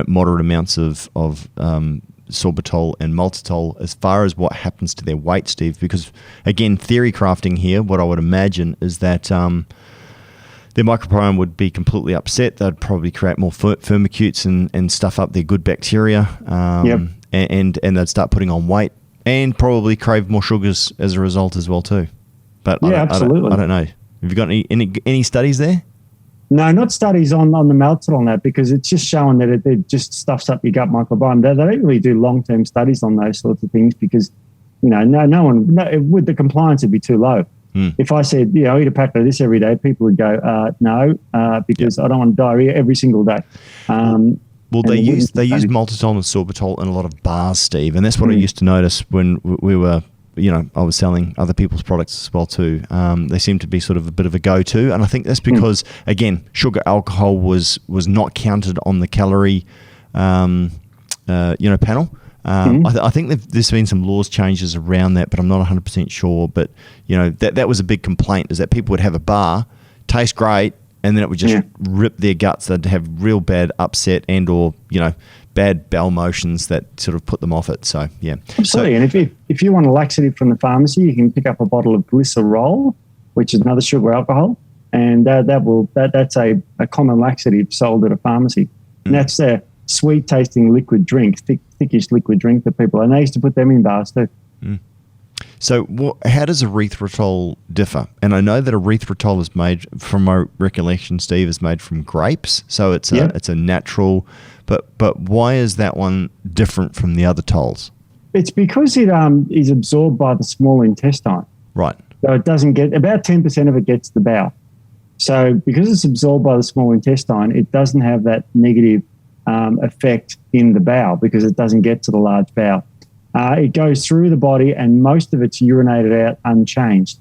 moderate amounts of sorbitol and maltitol as far as what happens to their weight, Steve. Because, again, theory crafting here, what I would imagine is that their microbiome would be completely upset. They'd probably create more firmicutes and stuff up their good bacteria, and they'd start putting on weight and probably crave more sugars as a result as well too. But absolutely. I don't know. Have you got any studies there? No, not studies on the maltitol on that, because it's just showing that it just stuffs up your gut microbiome. They don't really do long-term studies on those sorts of things because, no one, with the compliance would be too low. If I said, eat a packet of this every day, people would go, no, because I don't want diarrhea every single day. Well, they use maltitol and sorbitol in a lot of bars, Steve, and that's what I used to notice when we were, I was selling other people's products as well too. They seem to be sort of a bit of a go-to, and I think that's because, again, sugar alcohol was not counted on the calorie, panel. I think there's been some laws changes around that, but I'm not 100% sure. But that was a big complaint, is that people would have a bar, taste great, and then it would just rip their guts. They'd have real bad upset and/or bad bowel motions that sort of put them off it. So yeah, absolutely. And if you want a laxative from the pharmacy, you can pick up a bottle of glycerol, which is another sugar alcohol, and that's a common laxative sold at a pharmacy. And that's a sweet tasting liquid drink, thickish liquid drink that people, and they used to put them in bars too. So how does erythritol differ? And I know that erythritol is made, from my recollection, Steve, is made from grapes. So it's a natural, but why is that one different from the other tols? It's because it is absorbed by the small intestine. Right. So it doesn't get, about 10% of it gets to the bowel. So because it's absorbed by the small intestine, it doesn't have that negative effect in the bowel because it doesn't get to the large bowel. It goes through the body and most of it's urinated out unchanged.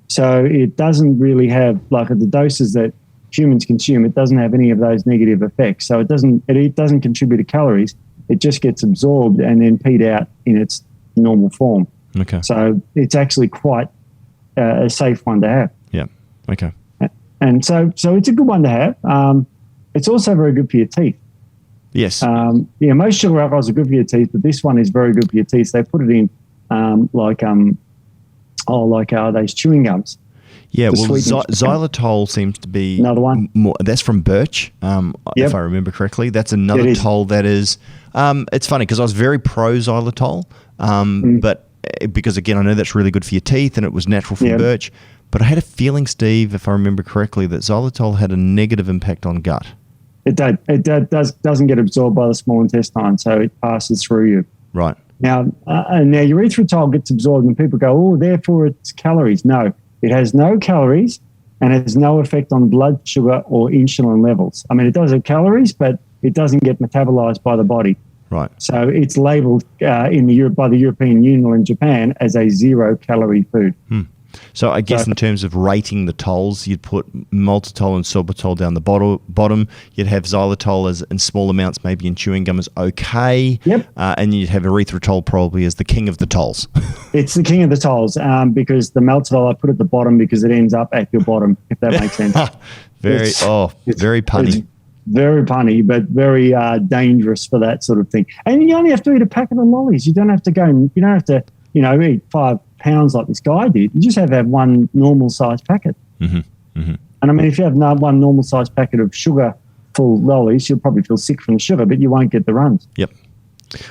So it doesn't really have, like at the doses that humans consume, it doesn't have any of those negative effects. So it doesn't contribute to calories. It just gets absorbed and then peed out in its normal form. Okay. So it's actually quite a safe one to have. Yeah. Okay. And so it's a good one to have. It's also very good for your teeth. Yes. Most sugar alcohols are good for your teeth, but this one is very good for your teeth. So they put it in those chewing gums. Yeah, well, xylitol seems to be another one. That's from birch, if I remember correctly. That's another toll that is. It's funny because I was very pro xylitol, but because again I know that's really good for your teeth and it was natural from birch. But I had a feeling, Steve, if I remember correctly, that xylitol had a negative impact on gut. It doesn't get absorbed by the small intestine, so it passes through you. Right. Now erythritol gets absorbed and people go, oh, therefore it's calories. No, it has no calories and it has no effect on blood sugar or insulin levels. I mean, it does have calories, but it doesn't get metabolized by the body. Right. So it's labeled by the European Union and Japan as a 0-calorie food. So I guess in terms of rating the tols, you'd put maltitol and sorbitol down the bottom. You'd have xylitol as in small amounts, maybe in chewing gum, as okay. Yep. And you'd have erythritol probably as the king of the tols. It's the king of the tols because the maltitol I put at the bottom because it ends up at your bottom, if that makes sense. Very punny. It's very punny, but very dangerous for that sort of thing. And you only have to eat a packet of lollies. You don't have to eat 5 pounds like this guy did. You just have one normal size packet. Mm-hmm. Mm-hmm. And I mean, if you have one normal sized packet of sugar-full lollies, you'll probably feel sick from the sugar, but you won't get the runs. Yep.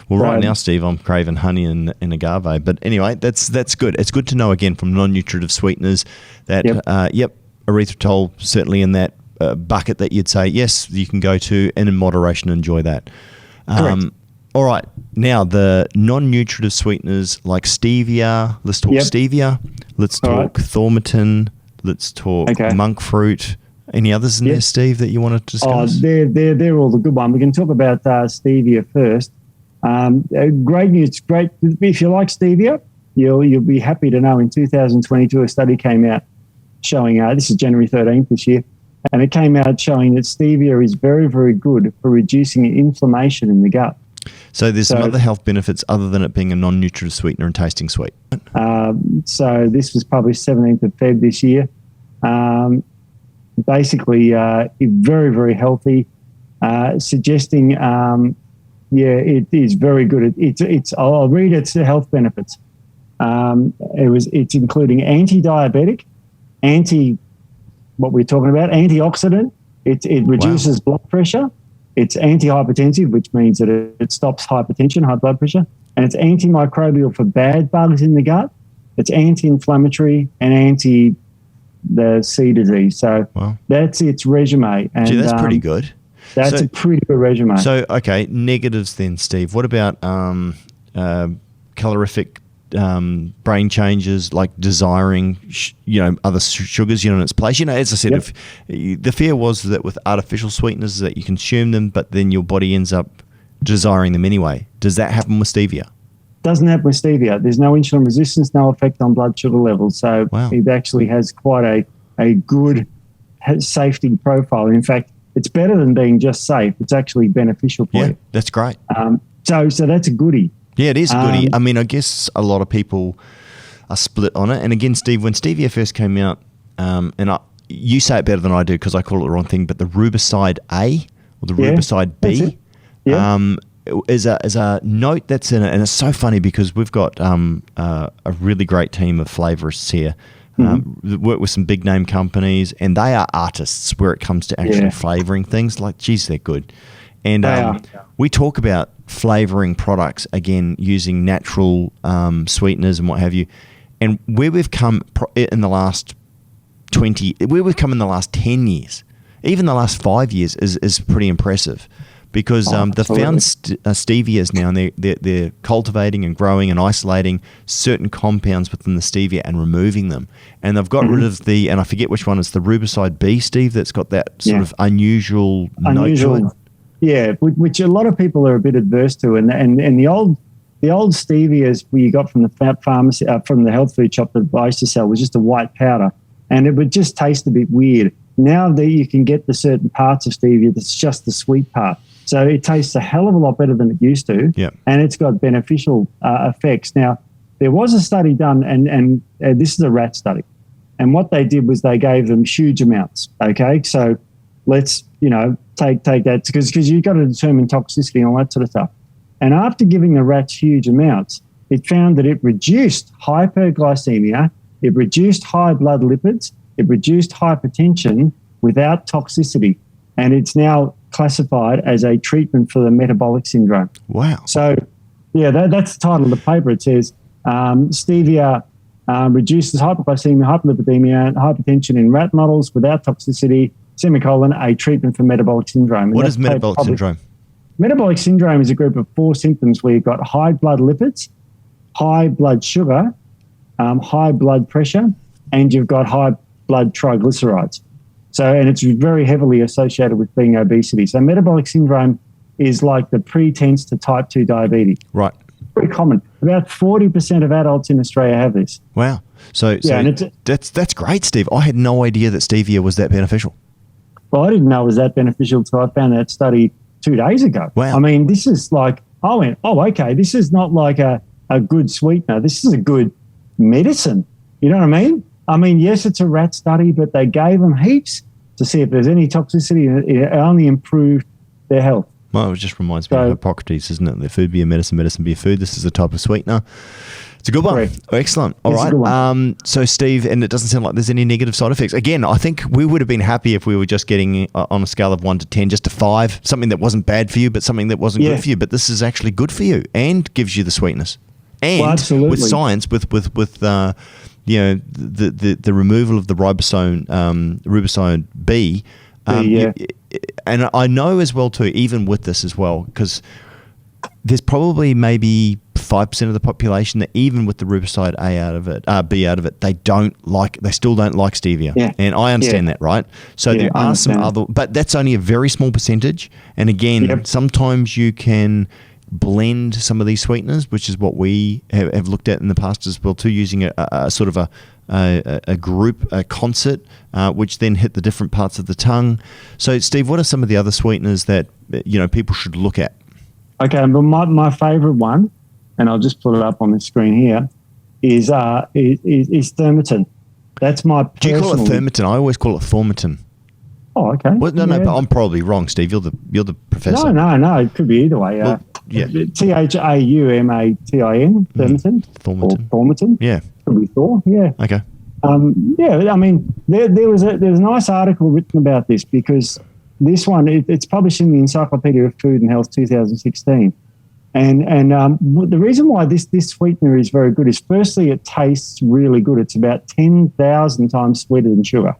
Well, right now, Steve, I'm craving honey and agave. But anyway, that's good. It's good to know, again, from non-nutritive sweeteners that, erythritol certainly in that bucket that you'd say, yes, you can go to, and in moderation enjoy that. Correct. All right. Now, the non-nutritive sweeteners like stevia. Let's talk stevia. Let's talk Thaumatin. Let's talk monk fruit. Any others in there, Steve, that you want to discuss? Oh, they're all the good one. We can talk about stevia first. Great news. Great. If you like stevia, you'll be happy to know in 2022 a study came out showing, this is January 13th this year, and it came out showing that stevia is very, very good for reducing inflammation in the gut. So there's some other health benefits other than it being a non-nutritive sweetener and tasting sweet. So this was published 17th of Feb this year. Basically, very, very healthy, suggesting, it is very good. It's. I'll read its health benefits. It's including anti-diabetic, what we're talking about, antioxidant. It reduces blood pressure. It's anti-hypertensive, which means that it stops hypertension, high blood pressure, and it's antimicrobial for bad bugs in the gut. It's anti-inflammatory and anti the C disease. So that's its resume. And, gee, that's pretty good. That's a pretty good resume. So, okay, negatives then, Steve. What about calorific brain changes, like desiring, other sugars, in its place? As I said, if the fear was that with artificial sweeteners that you consume them, but then your body ends up desiring them anyway. Does that happen with stevia? Doesn't happen with stevia. There's no insulin resistance, no effect on blood sugar levels. So it actually has quite a good safety profile. In fact, it's better than being just safe. It's actually beneficial for you. That's great. So that's a goodie. Yeah, it is a goodie. I mean, I guess a lot of people are split on it. And again, Steve, when stevia first came out, you say it better than I do because I call it the wrong thing, but the rubicide A or the rubicide B is a note that's in it. And it's so funny because we've got a really great team of flavorists here. Work with some big name companies, and they are artists where it comes to actually flavoring things. Like, geez, they're good. And we talk about flavoring products, again, using natural sweeteners and what have you. And where we've come in the last 10 years, even the last 5 years is pretty impressive. Because they've found stevias now, and they're cultivating and growing and isolating certain compounds within the stevia and removing them. And they've got rid of and I forget which one, it's the rubicide B, Steve, that's got that sort of unusual note to it. Yeah, which a lot of people are a bit adverse to. And the old stevias we got from the pharmacy, from the health food shop that I used to sell was just a white powder, and it would just taste a bit weird. Now that you can get the certain parts of stevia that's just the sweet part. So it tastes a hell of a lot better than it used to, and it's got beneficial effects. Now, there was a study done, and this is a rat study, and what they did was they gave them huge amounts, okay? So let's, take that, because you've got to determine toxicity and all that sort of stuff. And after giving the rats huge amounts, it found that it reduced hyperglycemia, it reduced high blood lipids, it reduced hypertension without toxicity, and it's now classified as a treatment for the metabolic syndrome. Wow. So, that's the title of the paper. It says stevia reduces hypoglycemia, hyperlipidemia, hypertension in rat models without toxicity, a treatment for metabolic syndrome. What is metabolic syndrome? Metabolic syndrome is a group of 4 symptoms where you've got high blood lipids, high blood sugar, high blood pressure, and you've got high blood triglycerides. So, and it's very heavily associated with being obesity. So metabolic syndrome is like the pretense to type 2 diabetes. Right. Very common. About 40% of adults in Australia have this. Wow. So that's great, Steve. I had no idea that stevia was that beneficial. Well, I didn't know it was that beneficial until I found that study 2 days ago. Wow. I mean, this is like, I went, okay, this is not like a good sweetener. This is a good medicine. You know what I mean? I mean, yes, it's a rat study, but they gave them heaps to see if there's any toxicity, and it only improved their health. Well, it just reminds me of Hippocrates, isn't it? The food be a medicine, medicine be a food. This is a type of sweetener. It's a good one. Correct. Excellent. All It's a right. good one. So, Steve, and it doesn't sound like there's any negative side effects. Again, I think we would have been happy if we were just getting on a scale of 1 to 10, just a 5, something that wasn't bad for you, but something that wasn't good for you. But this is actually good for you and gives you the sweetness. And absolutely. with science, with you know, the removal of the ribosome B, and I know as well too, even with this as well, because there's probably maybe 5% of the population that even with the riboside B out of it, they still don't like stevia. Yeah. And I understand that, right? So there are some other, but that's only a very small percentage. And again, sometimes you can blend some of these sweeteners, which is what we have looked at in the past as well too, using a sort of a group, a concert, which then hit the different parts of the tongue. So, Steve, what are some of the other sweeteners that people should look at? Okay, but my favourite one, and I'll just put it up on the screen here, is Thaumatin. That's my personal... Do you call it Thaumatin? I always call it Thaumatin. Oh, okay. Well, no, but I'm probably wrong, Steve. You're the professor. No. It could be either way. Well, Thaumatin, Thaumatin. Thaumatin. Yeah. Could be Thor. Yeah. Okay. I mean, there was a nice article written about this because this one it's published in the Encyclopedia of Food and Health 2016, and the reason why this sweetener is very good is firstly it tastes really good. It's about 10,000 times sweeter than sugar.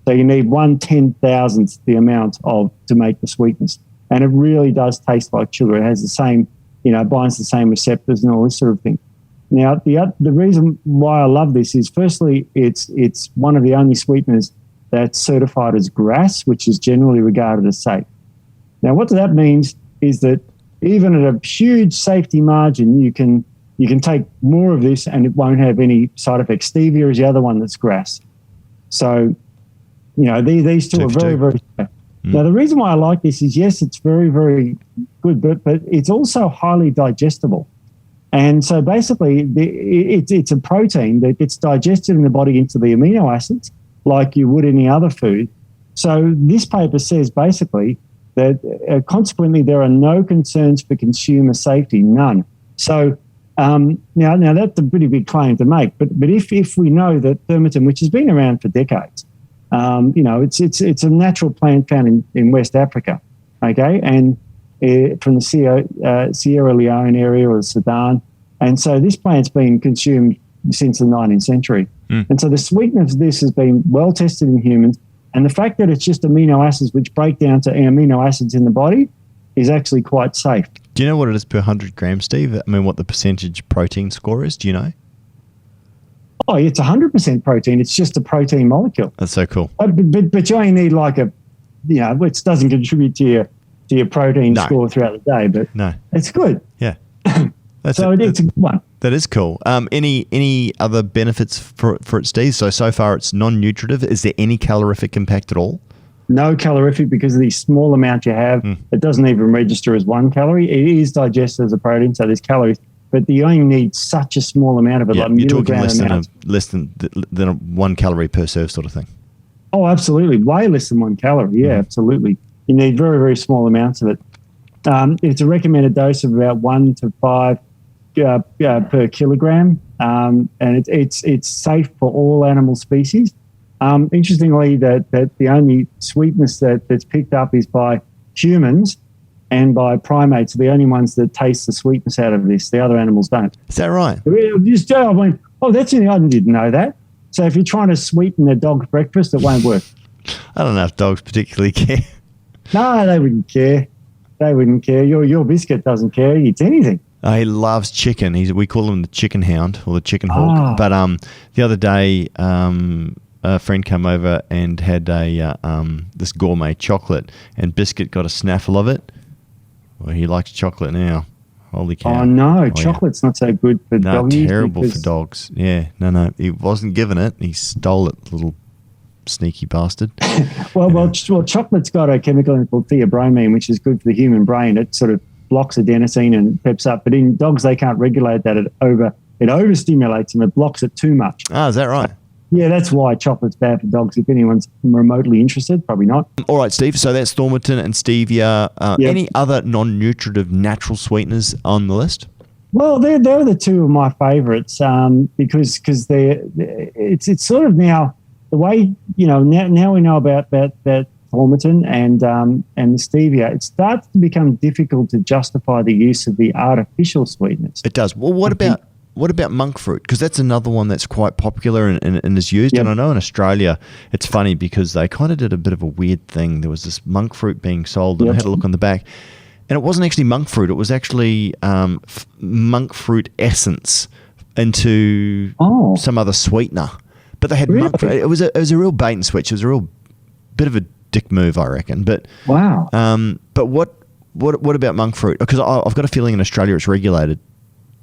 So you need 1/10,000th the amount to make the sweetness. And it really does taste like sugar. It has the same, binds the same receptors and all this sort of thing. Now, the reason why I love this is firstly, it's one of the only sweeteners that's certified as GRAS, which is generally regarded as safe. Now, what that means is that even at a huge safety margin, you can take more of this and it won't have any side effects. Stevia is the other one that's GRAS. So, these two are very, very safe. Now, the reason why I like this is, yes, it's very, very good, but it's also highly digestible. And so basically, it's a protein that gets digested in the body into the amino acids like you would any other food. So this paper says basically that consequently there are no concerns for consumer safety, none. So now that's a pretty big claim to make. But if we know that Thaumatin, which has been around for decades, it's a natural plant found in West Africa, okay, and from the Sierra Leone area or Sudan, and so this plant's been consumed since the 19th century, and so the sweetness of this has been well tested in humans, and the fact that it's just amino acids which break down to amino acids in the body is actually quite safe. Do you know what it is per 100 grams, Steve? I mean, what the percentage protein score is? Do you know? Oh, it's 100% protein. It's just a protein molecule. That's so cool. But you only need which doesn't contribute to your protein score throughout the day. But it's good. Yeah. It's a good one. That is cool. Any other benefits for it, Steve? So far it's non-nutritive. Is there any calorific impact at all? No calorific because of the small amount you have. It doesn't even register as 1 calorie. It is digested as a protein, so there's calories. But you only need such a small amount of it. Yeah, you're talking less than 1 calorie per serve sort of thing. Oh, absolutely. Way less than 1 calorie. Yeah, absolutely. You need very, very small amounts of it. It's a recommended dose of about 1 to 5 per kilogram. And it's safe for all animal species. Interestingly, that the only sweetness that's picked up is by humans and by primates are the only ones that taste the sweetness out of this. The other animals don't. Is that right? I went, I didn't know that. So if you're trying to sweeten a dog's breakfast, it won't work. I don't know if dogs particularly care. No, they wouldn't care. They wouldn't care. Your biscuit doesn't care. He eats anything. He loves chicken. We call him the chicken hound or the chicken hawk. But the other day, a friend came over and had this gourmet chocolate, and Biscuit got a snaffle of it. Well, he likes chocolate now. Holy cow. Oh, no. Chocolate's not so good for dogs. No, terrible for dogs. Yeah. No. He wasn't given it. He stole it, little sneaky bastard. Well, chocolate's got a chemical called theobromine, which is good for the human brain. It sort of blocks adenosine and peps up. But in dogs, they can't regulate that. It overstimulates them. It blocks it too much. Is that right? Yeah, that's why chocolate's bad for dogs. If anyone's remotely interested, probably not. All right, Steve. So that's Thaumatin and Stevia. Any other non-nutritive natural sweeteners on the list? Well, they were the two of my favourites because it's sort of now the way, now we know about that Thaumatin and the Stevia. It starts to become difficult to justify the use of the artificial sweeteners. It does. Well, what about monk fruit? Because that's another one that's quite popular and is used. Yep. And I know in Australia, it's funny because they kind of did a bit of a weird thing. There was this monk fruit being sold, and I had a look on the back. And it wasn't actually monk fruit. It was actually monk fruit essence into some other sweetener. But they had monk fruit. It was a real bait and switch. It was a real bit of a dick move, I reckon. But wow. But what about monk fruit? Because I've got a feeling in Australia it's regulated.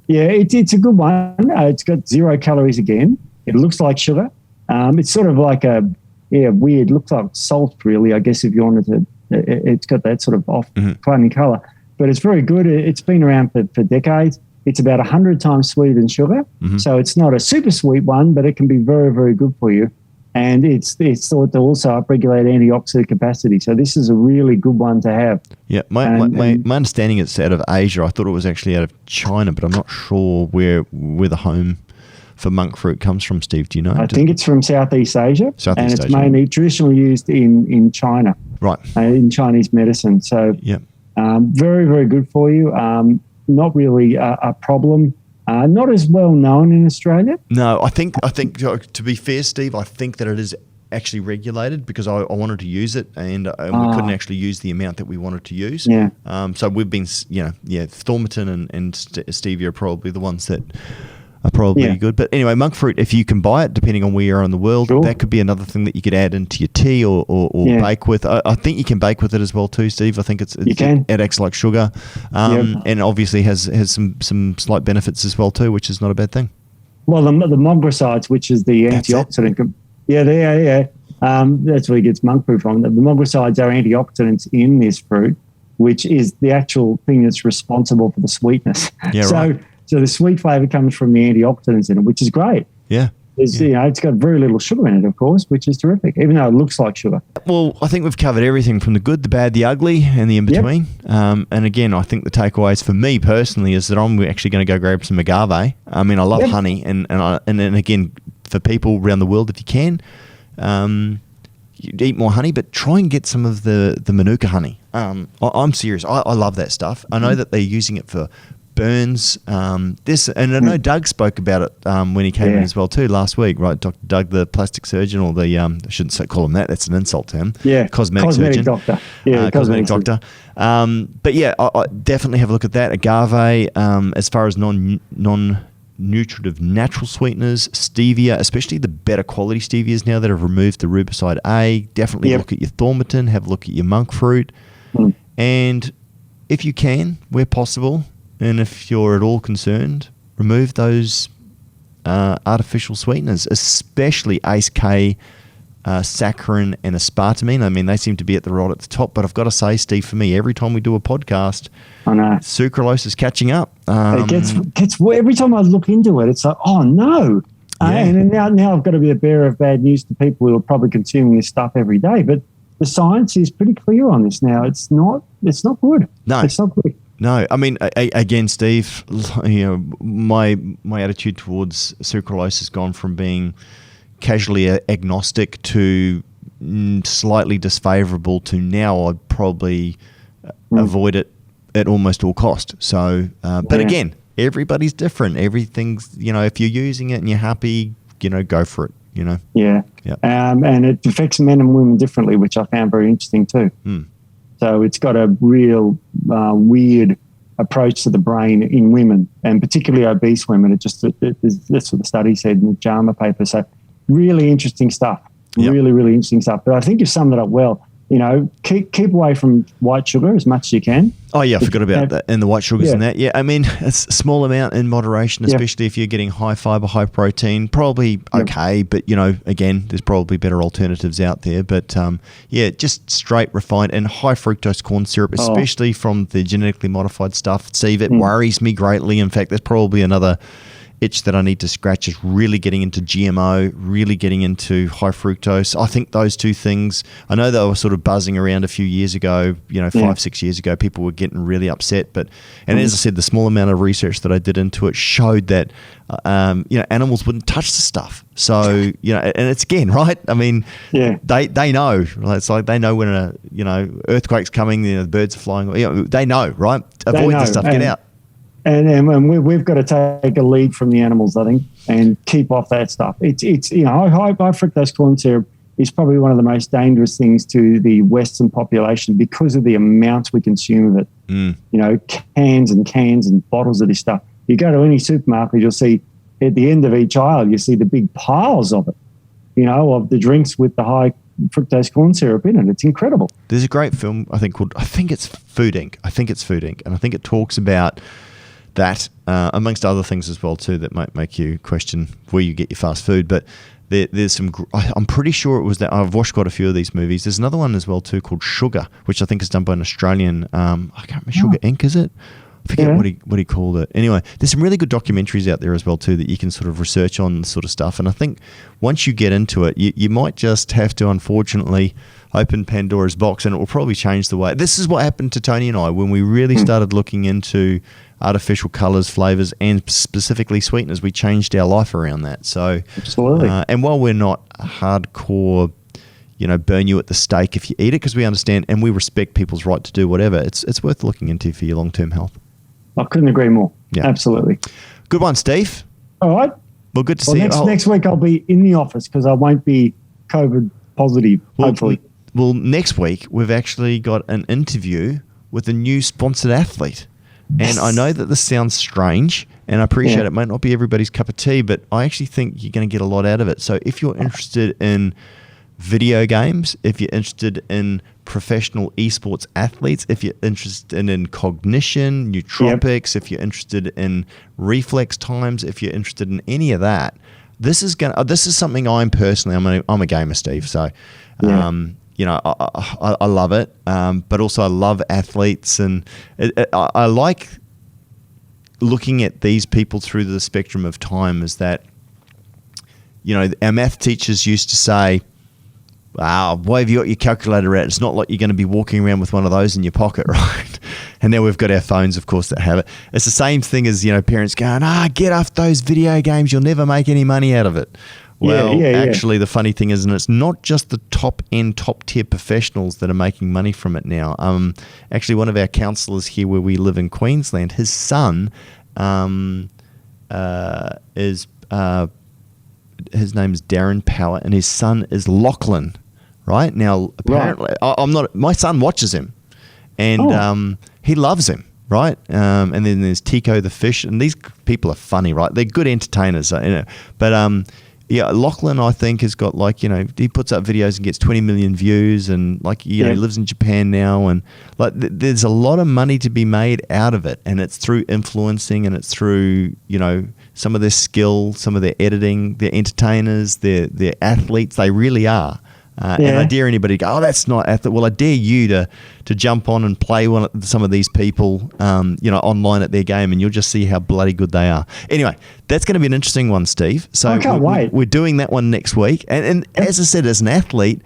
Yeah, it's a good one. It's got 0 calories again. It looks like sugar. It's sort of like weird. Looks like salt, really. I guess if you wanted to. It's got that sort of off-putting colour, but it's very good. It's been around for decades. It's about 100 times sweeter than sugar, so it's not a super sweet one, but it can be very, very good for you. And it's thought to also upregulate antioxidant capacity. So this is a really good one to have. Yeah, my understanding it's out of Asia. I thought it was actually out of China, but I'm not sure where the home for monk fruit comes from, Steve. Do you know? I think it's from Southeast Asia. And it's mainly traditionally used in China. Right. In Chinese medicine. So very, very good for you. Not really a problem. Not as well known in Australia. No, I think to be fair, Steve, I think that it is actually regulated because I wanted to use it and we couldn't actually use the amount that we wanted to use. Yeah. So we've been, Thaumatin and Stevia are probably the ones that are probably good. But anyway, monk fruit, if you can buy it, depending on where you are in the world, that could be another thing that you could add into your tea or bake with. I think you can bake with it as well too, Steve. I think it acts like sugar, and obviously has some slight benefits as well too, which is not a bad thing. Well, the mogrosides, which is the antioxidant. That's where it gets monk fruit from. The mogrosides are antioxidants in this fruit, which is the actual thing that's responsible for the sweetness. Yeah, right. So the sweet flavour comes from the antioxidants in it, which is great. Yeah. It's got very little sugar in it, of course, which is terrific, even though it looks like sugar. Well, I think we've covered everything from the good, the bad, the ugly, and the in-between. Yep. And again, I think the takeaways for me personally is that I'm actually going to go grab some agave. I mean, I love honey, and again, for people around the world, if you can, you eat more honey, but try and get some of the Manuka honey. I'm serious. I love that stuff. I know that they're using it for burns, and I know Doug spoke about it when he came in as well too last week, right? Dr. Doug, the plastic surgeon, or the I shouldn't call him that. That's an insult to him. Yeah, cosmetic surgeon, doctor. Cosmetic doctor. But yeah, I definitely have a look at that. Agave, as far as non-nutritive natural sweeteners, stevia, especially the better quality stevias now that have removed the rubicide A. Definitely look at your Thaumatin. Have a look at your monk fruit, and if you can, where possible. And if you're at all concerned, remove those artificial sweeteners, especially Ace K, Saccharin, and Aspartame. I mean, they seem to be at the top. But I've got to say, Steve, for me, every time we do a podcast, I know Sucralose is catching up. It gets every time I look into it, it's like, oh no. And now I've got to be a bearer of bad news to people who are probably consuming this stuff every day. But the science is pretty clear on this now. It's not good. No, it's not good. No, I mean, again, Steve, my attitude towards sucralose has gone from being casually agnostic to slightly disfavourable to now I'd probably avoid it at almost all cost. So, but again, everybody's different. Everything's, if you're using it and you're happy, go for it. Yeah. And it affects men and women differently, which I found very interesting too. So it's got a real weird approach to the brain in women, and particularly obese women. That's what the study said in the JAMA paper. So really interesting stuff. Really, really interesting stuff. But I think you've summed it up well. Keep away from white sugar as much as you can. Oh, yeah, I forgot about that. And the white sugars and that. Yeah, I mean, it's a small amount in moderation, especially if you're getting high fiber, high protein. Probably okay, but, again, there's probably better alternatives out there. But, just straight refined and high fructose corn syrup, especially from the genetically modified stuff. Steve, it worries me greatly. In fact, there's probably another itch that I need to scratch is really getting into GMO, really getting into high fructose. I think those two things, I know they were sort of buzzing around a few years ago, 5-6 years ago, people were getting really upset. And as I said, the small amount of research that I did into it showed that, animals wouldn't touch the stuff. So, and it's again, right? I mean, they know. It's like they know when earthquake's coming, the birds are flying. They know, right? Avoid the stuff, get out. And we've got to take a lead from the animals, I think, and keep off that stuff. It's high fructose corn syrup is probably one of the most dangerous things to the Western population because of the amounts we consume of it. Cans and cans and bottles of this stuff. You go to any supermarket, you'll see at the end of each aisle, you see the big piles of it, of the drinks with the high fructose corn syrup in it. It's incredible. There's a great film, I think it's Food Inc. And I think it talks about that, amongst other things as well too, that might make you question where you get your fast food. But there's some, I'm pretty sure it was that, I've watched quite a few of these movies. There's another one as well too called Sugar, which I think is done by an Australian, I can't remember, Sugar Inc. is it? I forget what he called it. Anyway, there's some really good documentaries out there as well too that you can sort of research on this sort of stuff. And I think once you get into it, you might just have to, unfortunately, open Pandora's box, and it will probably change the way. This is what happened to Tony and I when we really started looking into artificial colours, flavours, and specifically sweeteners. We changed our life around that. So, absolutely. And while we're not hardcore, burn you at the stake if you eat it, because we understand and we respect people's right to do whatever, it's worth looking into for your long-term health. I couldn't agree more. Yeah, absolutely. Good one, Steve. All right. Well, good to see you. Next week I'll be in the office because I won't be COVID positive, hopefully. Well, next week we've actually got an interview with a new sponsored athlete. And I know that this sounds strange, and I appreciate it might not be everybody's cup of tea, but I actually think you're going to get a lot out of it. So if you're interested in video games, if you're interested in professional esports athletes, if you're interested in cognition, nootropics, if you're interested in reflex times, if you're interested in any of that, this is something I'm a gamer, Steve. So, I love it, but also I love athletes, and I like looking at these people through the spectrum of time. Is that, our math teachers used to say, wow, why have you got your calculator out? It's not like you're going to be walking around with one of those in your pocket, right? And now we've got our phones, of course, that have it. It's the same thing as, parents going, get off those video games. You'll never make any money out of it. Well, actually, the funny thing is, and it's not just the top-end, top-tier professionals that are making money from it now. Actually, one of our counsellors here where we live in Queensland, his son his name is Darren Power, and his son is Lachlan. Right now, apparently, my son watches him, and he loves him. Right, and then there's Tico the fish, and these people are funny, right? They're good entertainers, but Lachlan, I think, has got he puts up videos and gets 20 million views, and he lives in Japan now, and there's a lot of money to be made out of it, and it's through influencing, and it's through some of their skill, some of their editing, they're entertainers, they're athletes, they really are. And I dare anybody to go, that's not athlete. Well, I dare you to jump on and play some of these people, online at their game, and you'll just see how bloody good they are. Anyway, that's going to be an interesting one, Steve. So I can't wait. We're doing that one next week. And as I said, as an athlete,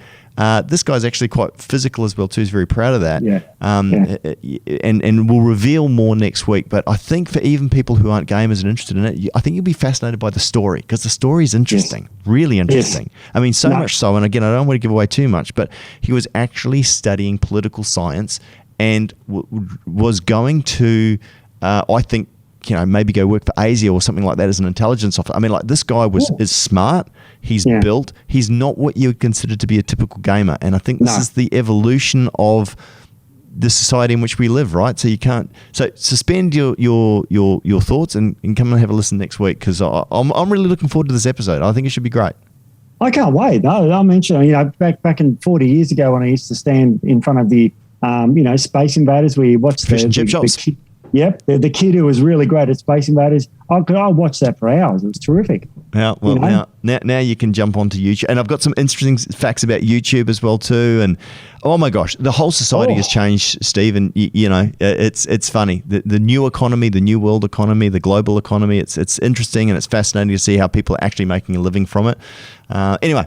this guy's actually quite physical as well too. He's very proud of that. And we'll reveal more next week. But I think for even people who aren't gamers and interested in it, I think you'll be fascinated by the story, because the story is interesting, really interesting. I mean, so much so, and again, I don't want to give away too much, but he was actually studying political science and was going to, I think, maybe go work for Asia or something like that as an intelligence officer. I mean, this guy is smart. He's built. He's not what you would consider to be a typical gamer. And I think this is the evolution of the society in which we live, right? So you can't. So suspend your thoughts and come and have a listen next week, because I'm really looking forward to this episode. I think it should be great. I can't wait. I mentioned, back in 40 years ago when I used to stand in front of the, Space Invaders, where you watch fish and chip shops. Yep. The kid who was really great at Space Invaders, I watched that for hours. It was terrific. Yeah, well, now you can jump onto YouTube, and I've got some interesting facts about YouTube as well too. And oh my gosh, the whole society has changed, Steve. And it's funny. The new economy, the new world economy, the global economy. It's interesting and it's fascinating to see how people are actually making a living from it. Anyway,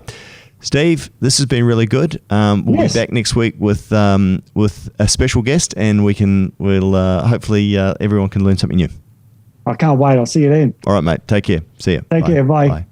Steve, this has been really good. We'll be back next week with a special guest, and we'll hopefully everyone can learn something new. I can't wait. I'll see you then. All right, mate. Take care. See you. Take care. Bye.